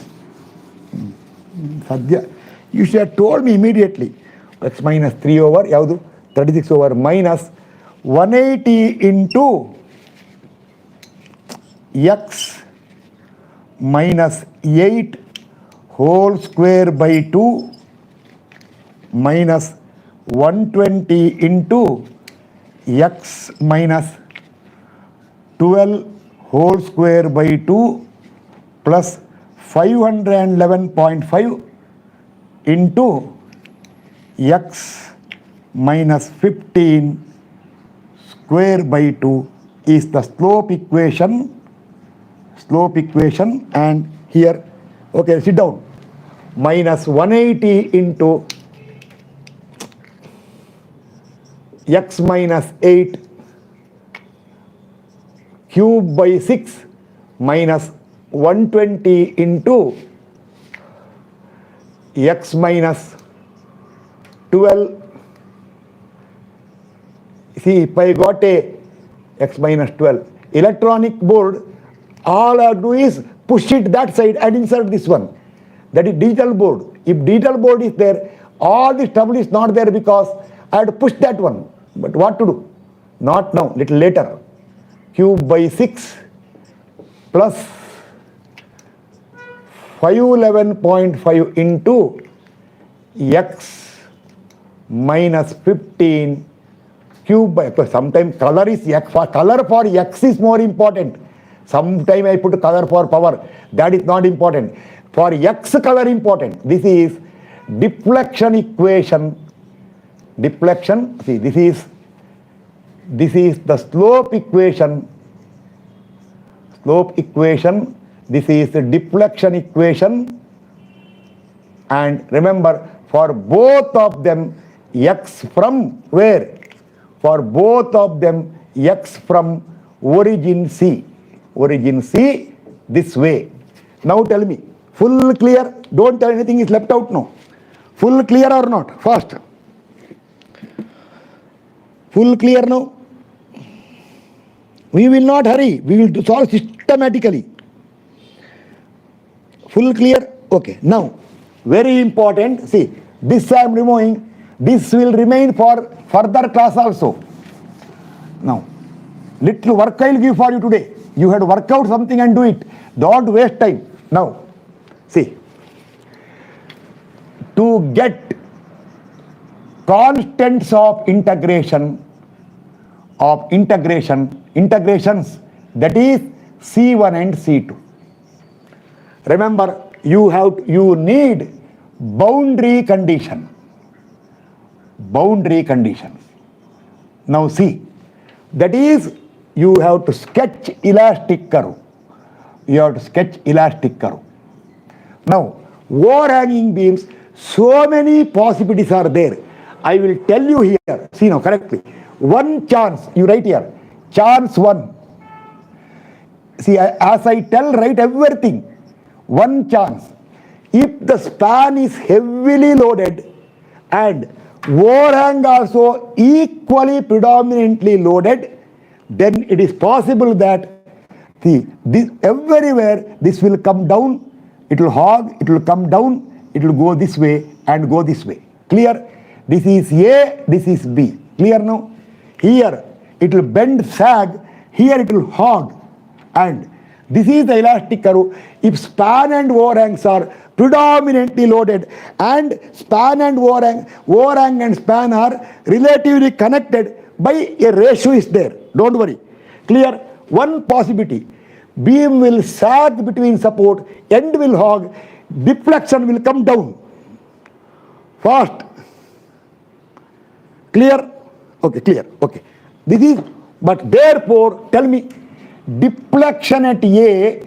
Sadhya, you should have told me immediately. X minus 3 over, yaudu? 36 over minus 180 into x minus 8 whole square by 2 minus 120 into x minus 12 whole square by 2 plus 511.5 into x minus 15 square by 2 is the slope equation, and here, okay, sit down, minus 180 into x minus 8 cube by 6 minus 120 into x minus 12. See, if I got a x minus 12 electronic board, all I do is push it that side and insert this one. That is digital board. If digital board is there, all this trouble is not there because I had to push that one. But what to do? Not now, little later. Cube by 6 plus 511.5 into x minus 15 cube by, sometimes color is x, color for x is more important. Sometimes I put color for power, that is not important. For x color important. This is deflection equation. Deflection, see, this is the slope equation. This is the deflection equation. And remember, for both of them, x from where? For both of them, x from origin C. Origin C, this way. Now tell me, full clear? Don't tell anything is left out now. Full clear or not? First. Full clear now? We will not hurry. We will solve systematically. Full clear? Okay. Now, very important. See, this I am removing. This will remain for further class also. Now, little work I will give for you today. You had to work out something and do it. Don't waste time. Now, see. To get constants of integrations, that is C1 and C2. Remember, you need boundary conditions. Now see, that is, you have to sketch elastic curve. Now, overhanging beams, so many possibilities are there. I will tell you here. See now correctly. One chance, you write here. Chance 1. See, as I tell, write everything. One chance. If the span is heavily loaded and overhang also equally predominantly loaded, then it is possible that everywhere this will come down, it will hog, it will come down, it will go this way and go this way. Clear? This is A, this is B. Clear now? Here it will bend, sag, here it will hog, and this is the elastic curve. If span and overhangs are predominantly loaded and span and overhang and span are relatively connected by a ratio is there. Don't worry. Clear? One possibility. Beam will sag between support, end will hog, deflection will come down. Fast. Clear? Okay, clear. Okay. This is, but therefore, tell me, deflection at A,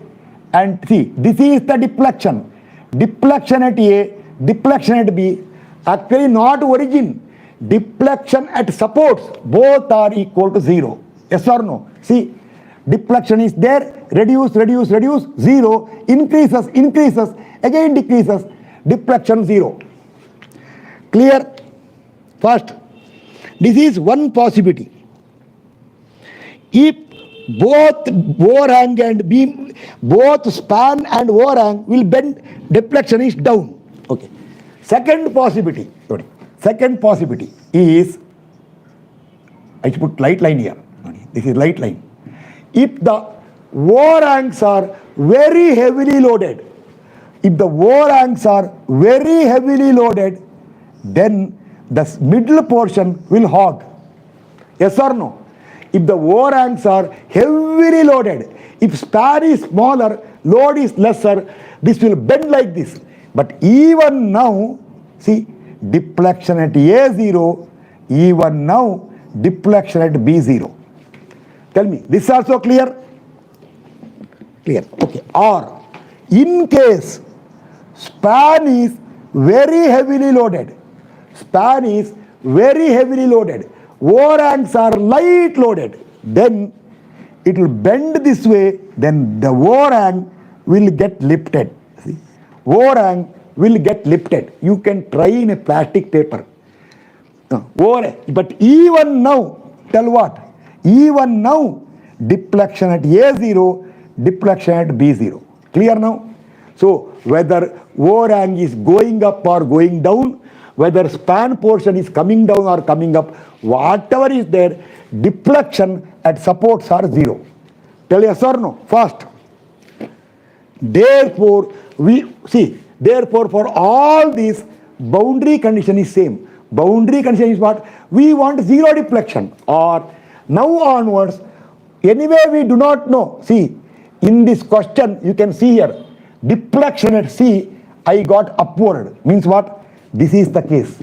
and see, this is the deflection. Deflection at A, deflection at B, actually not origin. Deflection at supports, both are equal to 0. Yes or no? See, deflection is there, reduce, 0, increases, again decreases, deflection 0. Clear? First, this is one possibility. If both overhang and beam, both span and overhang will bend, deflection is down. Second possibility, sorry, second possibility is, I should put light line here. This is light line. If the O-ranks are very heavily loaded, if the O-ranks are very heavily loaded, then the middle portion will hog. Yes or no? If the O-ranks are heavily loaded, if span is smaller, load is lesser, this will bend like this. But even now, see, deflection at A0, even now, deflection at B0. Tell me, this is also clear? Clear. Okay. Or, in case span is very heavily loaded, span is very heavily loaded, O-ranks are light loaded, then it will bend this way, then the O-rank will get lifted. See? O-rank will get lifted. You can try in a plastic paper. But even now, tell what? Even now, deflection at A0, deflection at B0. Clear now? So, whether O-rank is going up or going down, whether span portion is coming down or coming up, whatever is there, deflection at supports are 0. Tell yes or no? Fast. Therefore, therefore for all these, boundary condition is same. Boundary condition is what? We want 0 deflection. Or now onwards, anyway we do not know. See, in this question, you can see here, deflection at C, I got upward. Means what? This is the case.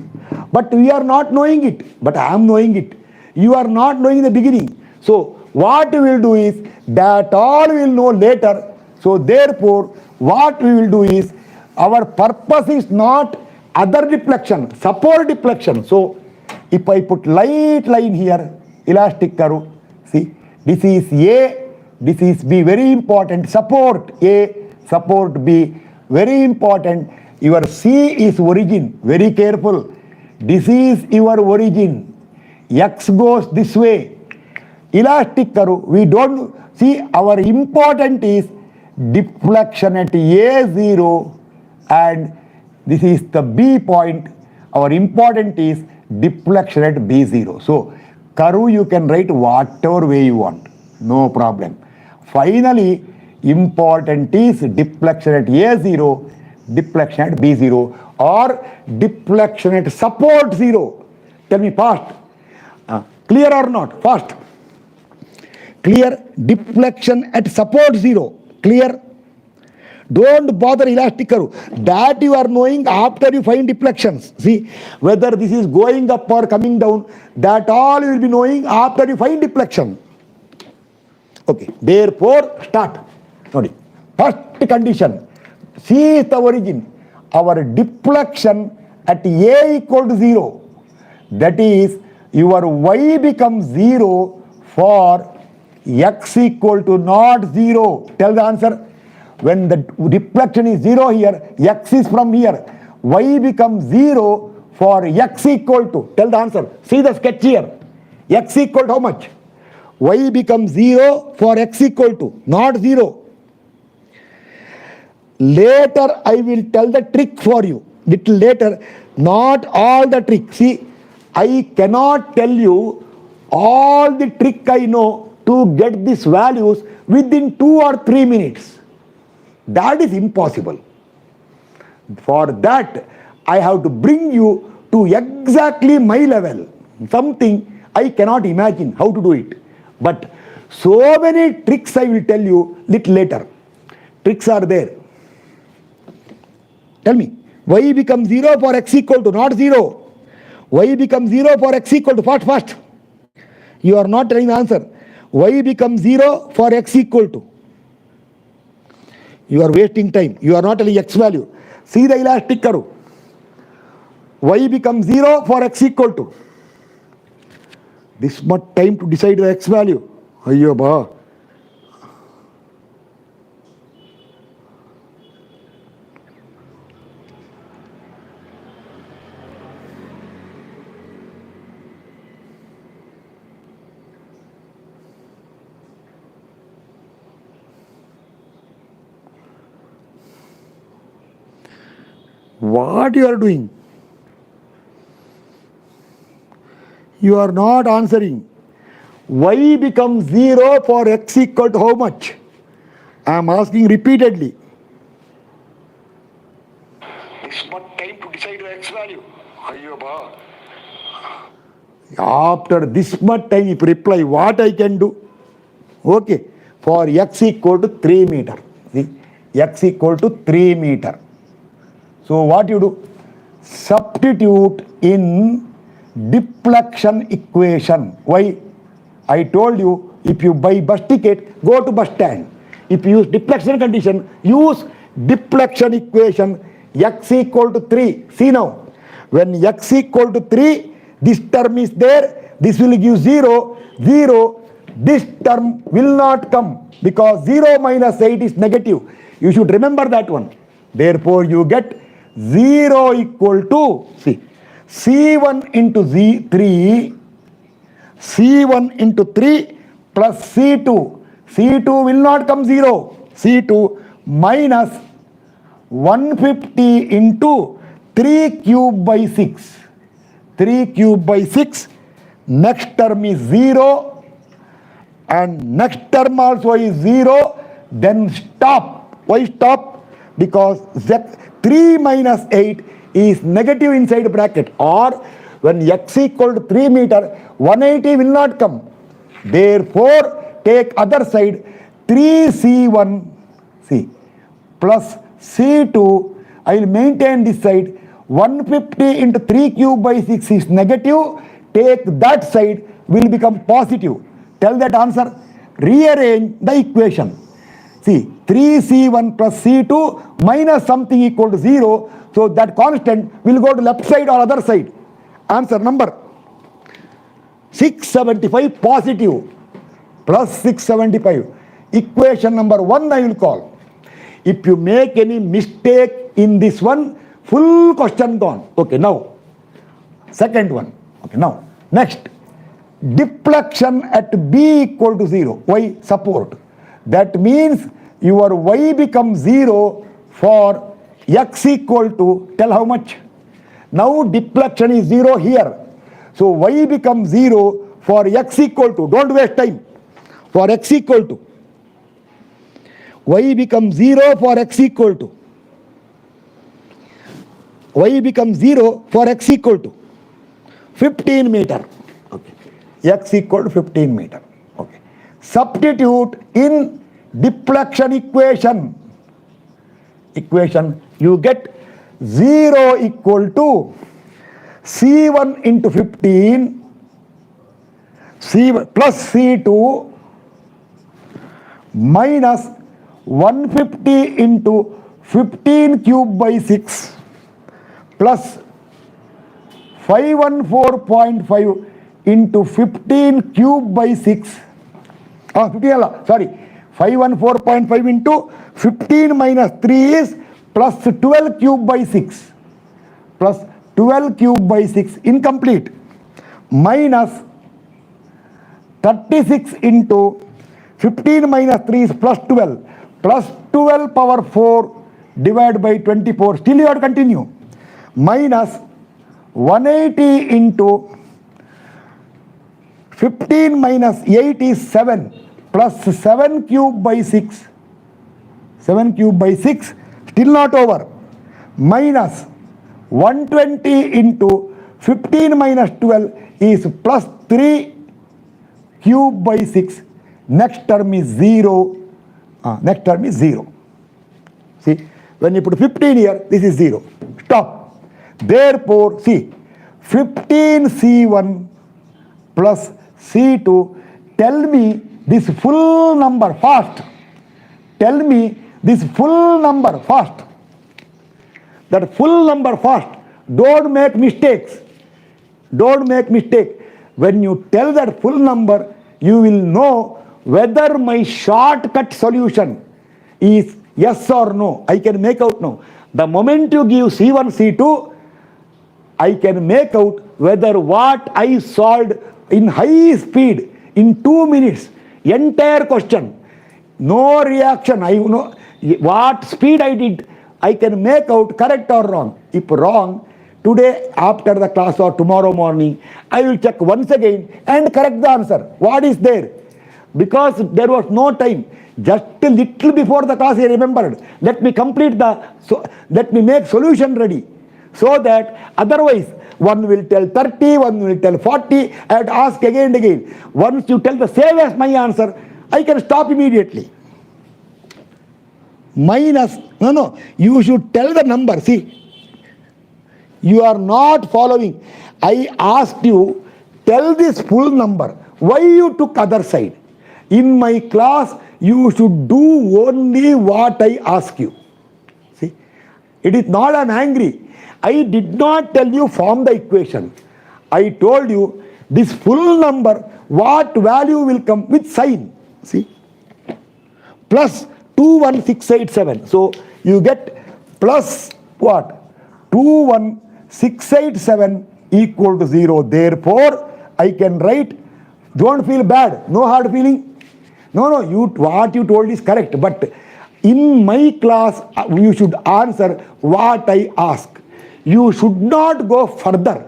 But we are not knowing it. But I am knowing it. You are not knowing in the beginning. So, what we will do is, that all we will know later. So, therefore, what we will do is, our purpose is not other deflection, support deflection. So, if I put light line here, elastic curve, see, this is A, this is B, very important, support A, support B, very important. Your C is origin, very careful. This is your origin. X goes this way. Elastic curve, we don't see, our important is deflection at A0 and this is the B point. Our important is deflection at B0. So, curve you can write whatever way you want. No problem. Finally, important is deflection at A0, deflection at B0 or deflection at support 0. Tell me fast. Clear or not? Fast. Clear? Deflection at support 0. Clear? Don't bother elastic curve. That you are knowing after you find deflections. See, whether this is going up or coming down, that all you will be knowing after you find deflection. Okay. Therefore, start. Sorry. First condition. C is the origin. Our deflection at A equal to 0. That is, your Y becomes 0 for X equal to not 0. Tell the answer. When the deflection is 0 here, X is from here. Y becomes 0 for X equal to. Tell the answer. See the sketch here. X equal to how much? Y becomes 0 for X equal to. Not 0. Later I will tell the trick for you. Little later. Not all the trick. See, I cannot tell you all the trick I know to get these values within 2 or 3 minutes. That is impossible. For that, I have to bring you to exactly my level. Something I cannot imagine how to do it. But so many tricks I will tell you little later. Tricks are there. Tell me. Y becomes 0 for X equal to not 0. Y becomes 0 for X equal to fast. You are not telling the answer. Y becomes 0 for X equal to. You are wasting time. You are not telling X value. See the elastic curve. Y becomes 0 for X equal to. This much time to decide the X value. Ayyo ba. What you are doing? You are not answering. Y becomes 0 for x equal to how much? I am asking repeatedly. This much time to decide the x value. Ayyaba. After this much time, if reply, what I can do? Okay, for x equal to 3 meter. See, x equal to 3 meter. So what you do? Substitute in deflection equation. Why? I told you, if you buy bus ticket, go to bus stand. If you use deflection condition, use deflection equation x equal to 3. See now, when x equal to 3, this term is there, this will give 0, 0, this term will not come because 0 minus 8 is negative. You should remember that one. Therefore, you get 0 equal to, see, C1 into Z3, C1 into 3 plus C2. C2 will not come 0. C2 minus 150 into 3 cube by 6. 3 cube by 6. Next term is 0. And next term also is 0. Then stop. Why stop? Because 3 minus 8 is negative inside bracket. Or when x equal to 3 meter, 180 will not come. Therefore, take other side 3C1 see, plus C2. I will maintain this side. 150 into 3 cube by 6 is negative. Take that side, will become positive. Tell that answer. Rearrange the equation. See, 3C1 plus C2 minus something equal to 0. So that constant will go to left side or other side. Answer number 675 positive plus 675. Equation number 1 I will call. If you make any mistake in this one, full question gone. Okay, now second one. Okay, now next. Deflection at B equal to 0. Y support. That means your y becomes 0 for x equal to, tell how much? Now deflection is 0 here. So y becomes 0 for x equal to, don't waste time, for x equal to. Y becomes 0 for x equal to. Y becomes 0 for x equal to 15 meter. Okay. X equal to 15 meter. Okay. Substitute in deflection equation. You get 0 equal to C1 into 15 C1 plus C2 minus 150 into 15 cube by 6 plus 514.5 into 15 cube by 6. 514.5 into 15 minus 3 is plus 12 cube by 6. Plus 12 cube by 6 incomplete. Minus 36 into 15 minus 3 is plus 12. Plus 12 power 4 divided by 24. Still you have to continue. Minus 180 into 15 minus 8 is 7. Plus 7 cube by 6. 7 cube by 6. Still not over. Minus 120 into 15 minus 12 is plus 3 cube by 6. Next term is 0. Next term is 0. See, when you put 15 here, this is 0. Stop. Therefore, see, 15C1 plus C2, tell me this full number fast. Tell me this full number fast. That full number fast. Don't make mistakes. Don't make mistake. When you tell that full number, you will know whether my shortcut solution is yes or no. I can make out now. The moment you give C1, C2, I can make out whether what I solved in high speed in 2 minutes, entire question, no reaction, I know what speed I did, I can make out correct or wrong. If wrong, today after the class or tomorrow morning, I will check once again and correct the answer. What is there? Because there was no time. Just a little before the class I remembered. Let me complete let me make solution ready. So that otherwise, one will tell 30, one will tell 40, I have to ask again and again. Once you tell the same as my answer, I can stop immediately. Minus, no, you should tell the number. See, you are not following. I asked you, tell this full number. Why you took other side? In my class, you should do only what I ask you. See, it is not I'm angry. I did not tell you form the equation. I told you this full number, what value will come with sign. See, plus 21687. So you get plus what? 21687 equal to 0. Therefore, I can write, don't feel bad, no hard feeling. No, what you told is correct. But in my class, you should answer what I ask. You should not go further.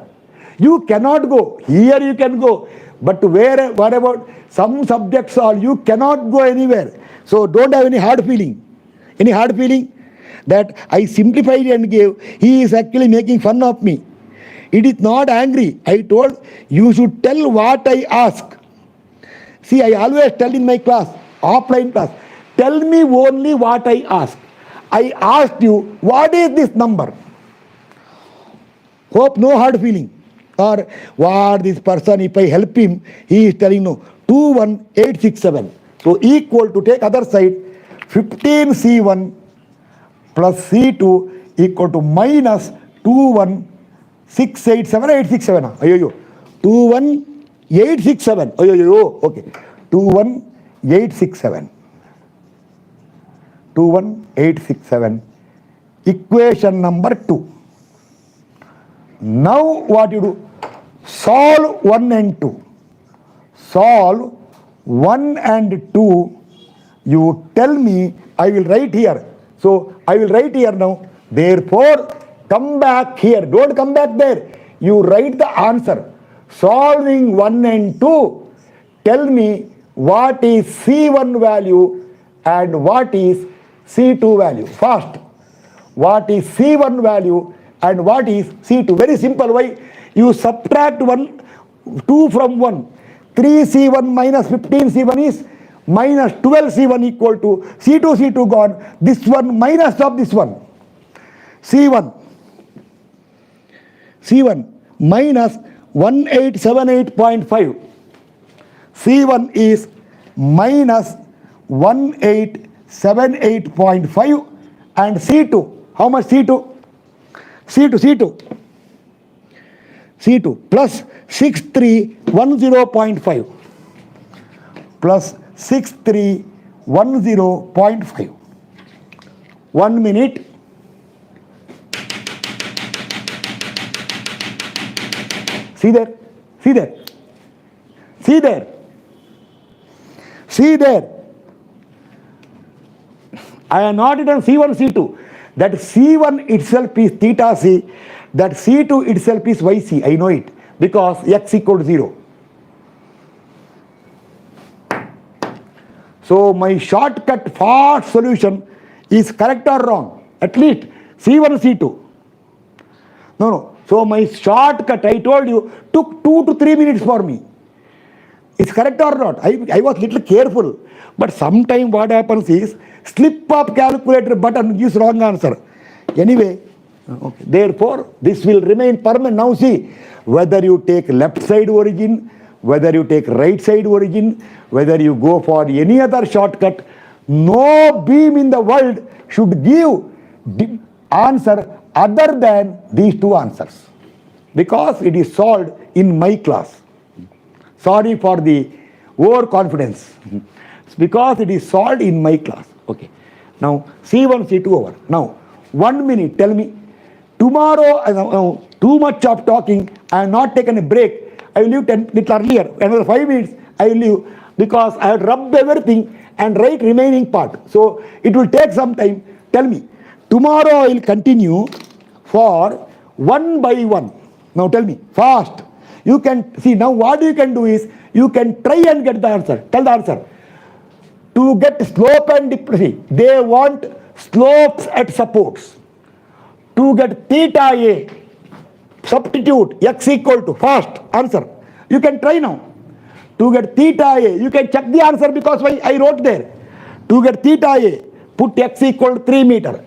You cannot go. Here you can go. But what about some subjects are, you cannot go anywhere. So don't have any hard feeling. Any hard feeling that I simplified and gave, he is actually making fun of me. It is not angry. I told you should tell what I ask. See, I always tell in my class, offline class, tell me only what I ask. I asked you, what is this number? Hope no hard feeling. Or what this person, if I help him, he is telling no, 21867. So equal to, take other side, 15C1 plus C2 equal to minus 21687, 867. Ayo, 21867. Okay. 21867. 21867. Equation number 2. Now what you do? Solve 1 and 2. Solve 1 and 2. You tell me, I will write here. So I will write here now. Therefore, come back here. Don't come back there. You write the answer. Solving 1 and 2. Tell me what is C1 value and what is C2 value. Fast. What is C1 value and what is C2? Very simple. Why? You subtract 2 from 1. 3C1 minus 15C1 is minus 12C1 equal to C2 gone. This one minus of this one. C1 minus 1878.5. C1 is minus 1878.5 and C2. How much C2? C2 plus 6310.5 plus 6310.5. 1 minute. See there. I am not written C1, C2. That C1 itself is theta C. That C2 itself is YC. I know it. Because X equal to 0. So my shortcut fast solution is correct or wrong? At least C1, C2. No. So my shortcut, I told you, took 2 to 3 minutes for me. It's correct or not? I was little careful. But sometimes what happens is, slip of calculator button gives wrong answer. Anyway, okay. Therefore, this will remain permanent. Now see, whether you take left side origin, whether you take right side origin, whether you go for any other shortcut, no beam in the world should give the answer other than these two answers. Because it is solved in my class. Sorry for the overconfidence. Because it is solved in my class. Okay. Now, C1, C2 over. Now, 1 minute, tell me. Tomorrow, too much of talking, I have not taken a break. I will leave little earlier. Another 5 minutes, I will leave. Because I have rubbed everything and write remaining part. So, it will take some time. Tell me. Tomorrow I will continue for one by one. Now tell me, fast. You can see now what you can do is you can try and get the answer. Tell the answer. To get slope and depression, they want slopes at supports. To get theta A, substitute x equal to, fast answer. You can try now. To get theta A, you can check the answer because I wrote there. To get theta A, put x equal to 3 meter.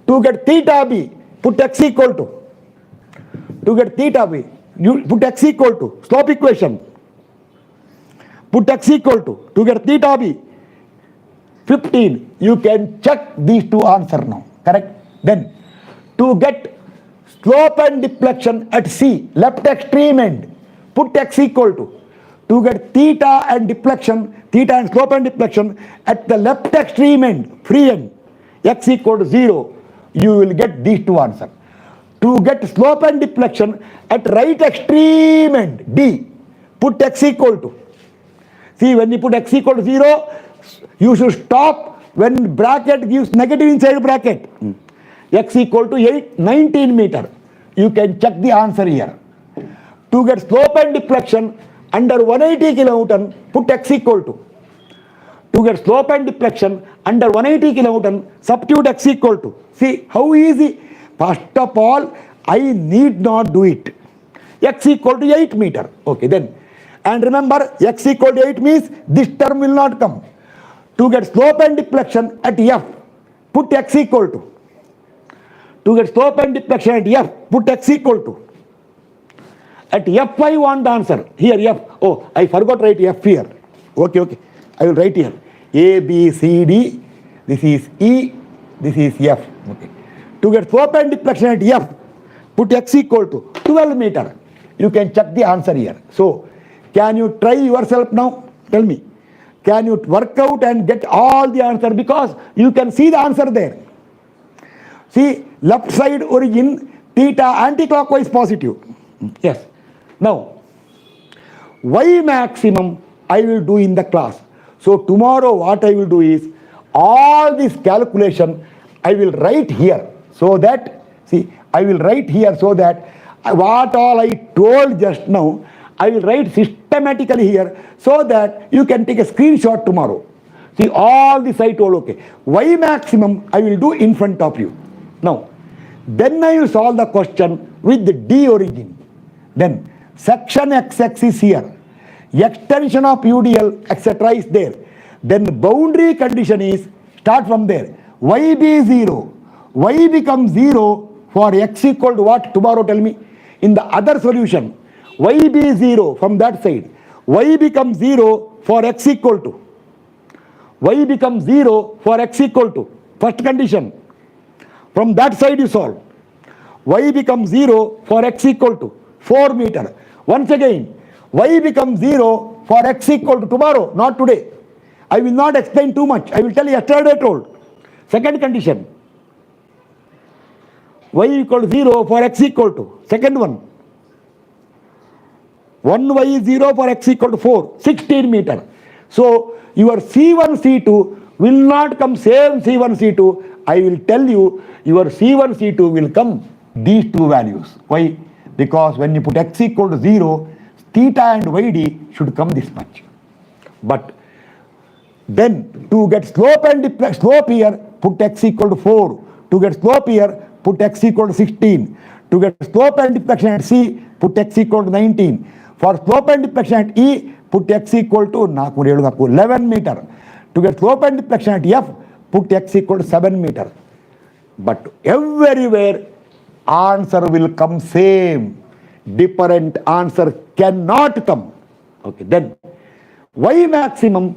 To get theta B, put x equal to get theta B, you put x equal to slope equation. Put x equal to get theta B, 15. You can check these two answers now. Correct? Then to get slope and deflection at C, left extreme end, put x equal to get theta and deflection, theta and slope and deflection at the left extreme end, free end, x equal to 0, you will get these two answers. To get slope and deflection at right extreme end, D, put x equal to. See, when you put x equal to 0, you should stop when bracket gives negative inside bracket. X equal to 19 meter. You can check the answer here. To get slope and deflection under 180 kilonewton, put x equal to. To get slope and deflection under 180 kilonewton, substitute x equal to. See how easy. First of all, I need not do it. X equal to 8 meter. Okay, then. And remember, x equal to 8 means this term will not come. To get slope and deflection at F, put x equal to. To get slope and deflection at F, put x equal to. At F, I want the answer. Here, F. Oh, I forgot to write F here. Okay. I will write here. A, B, C, D. This is E. This is F. Okay. To get slope and deflection at F, put x equal to 12 meter. You can check the answer here. So, can you try yourself now? Tell me. Can you work out and get all the answer? Because you can see the answer there. See, left side origin, theta anti-clockwise positive. Yes. Now, y maximum I will do in the class. So tomorrow what I will do is, all this calculation I will write here. So that, see, I will write here so that what all I told just now, I will write systematically here so that you can take a screenshot tomorrow. See, all this I told, okay. Y maximum I will do in front of you. Now, then I will solve the question with the D origin. Then, section XX is here. Extension of UDL, etc. is there. Then boundary condition is, start from there. Y be 0. Y becomes 0 for x equal to what? Tomorrow tell me. In the other solution, y be 0 from that side. Y becomes 0 for x equal to. Y becomes 0 for x equal to. First condition. From that side you solve. Y becomes 0 for x equal to 4 meter. Once again, y becomes 0 for x equal to tomorrow, not today. I will not explain too much. I will tell you yesterday I told. Second condition. Y equal to 0 for x equal to. Second one. 1y is 0 for x equal to 4. 16 meter. So, your C1, C2 will not come same C1, C2. I will tell you, your C1, C2 will come these two values. Why? Because when you put x equal to 0, theta and yd should come this much. But then to get slope and slope here, put x equal to 4. To get slope here, put x equal to 16. To get slope and deflection at C, put x equal to 19. For slope and deflection at E, put x equal to 11 meter. To get slope and deflection at F, put x equal to 7 meter. But everywhere, answer will come same. Different answer cannot come. Okay, then y maximum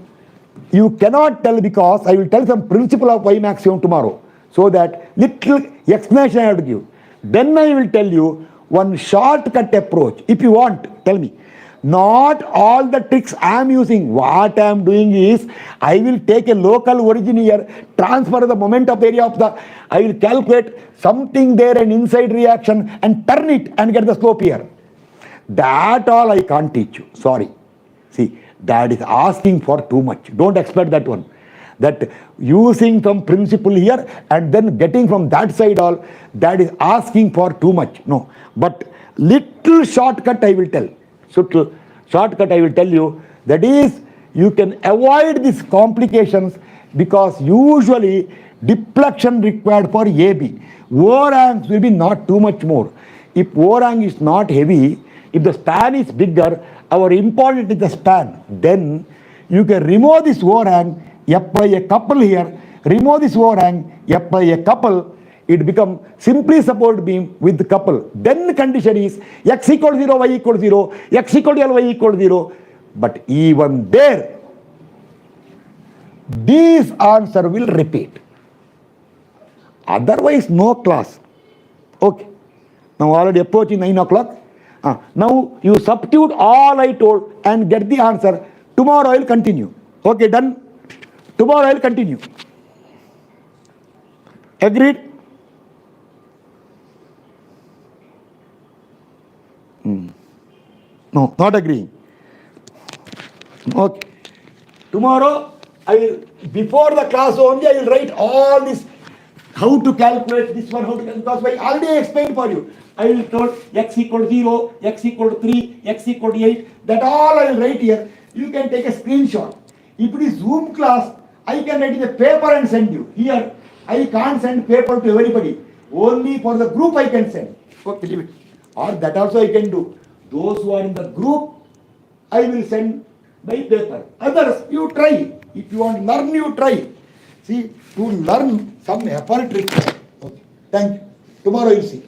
you cannot tell, because I will tell some principle of y maximum tomorrow. So that little explanation I have to give. Then I will tell you one shortcut approach. If you want, tell me. Not all the tricks I am using. What I am doing is, I will take a local origin here, transfer the moment of area of the, I will calculate something there, an inside reaction, and turn it and get the slope here. That all I can't teach you. Sorry. See, that is asking for too much. Don't expect that one. That using some principle here and then getting from that side all, that is asking for too much. No. But little shortcut I will tell. Shortcut I will tell you, that is, you can avoid these complications because usually deflection required for AB. Overhangs will be not too much more. If overhang is not heavy, if the span is bigger, our important is the span. Then you can remove this overhang, apply a couple here, remove this overhang, apply a couple, it becomes simply support beam with the couple. Then the condition is x equals 0, y equals 0, x equals L, y equals 0. But even there, this answer will repeat. Otherwise, no class. Okay. Now already approaching 9 o'clock. Now you substitute all I told and get the answer. Tomorrow I will continue. Okay, done? Tomorrow I will continue. Agreed? No, not agreeing. Okay. Tomorrow I will, before the class only, I will write all this, how to calculate this one, how to calculate, because I already explained for you. I will told x equal 0, x equal 3, x equal 8, that all I will write here. You can take a screenshot. If it is Zoom class, I can write in a paper and send you. Here, I can't send paper to everybody. Only for the group I can send. Okay, leave it. Or that also I can do. Those who are in the group, I will send by paper. Others, you try. If you want to learn, you try. See, to learn, some effort required. Okay. Thank you. Tomorrow you see.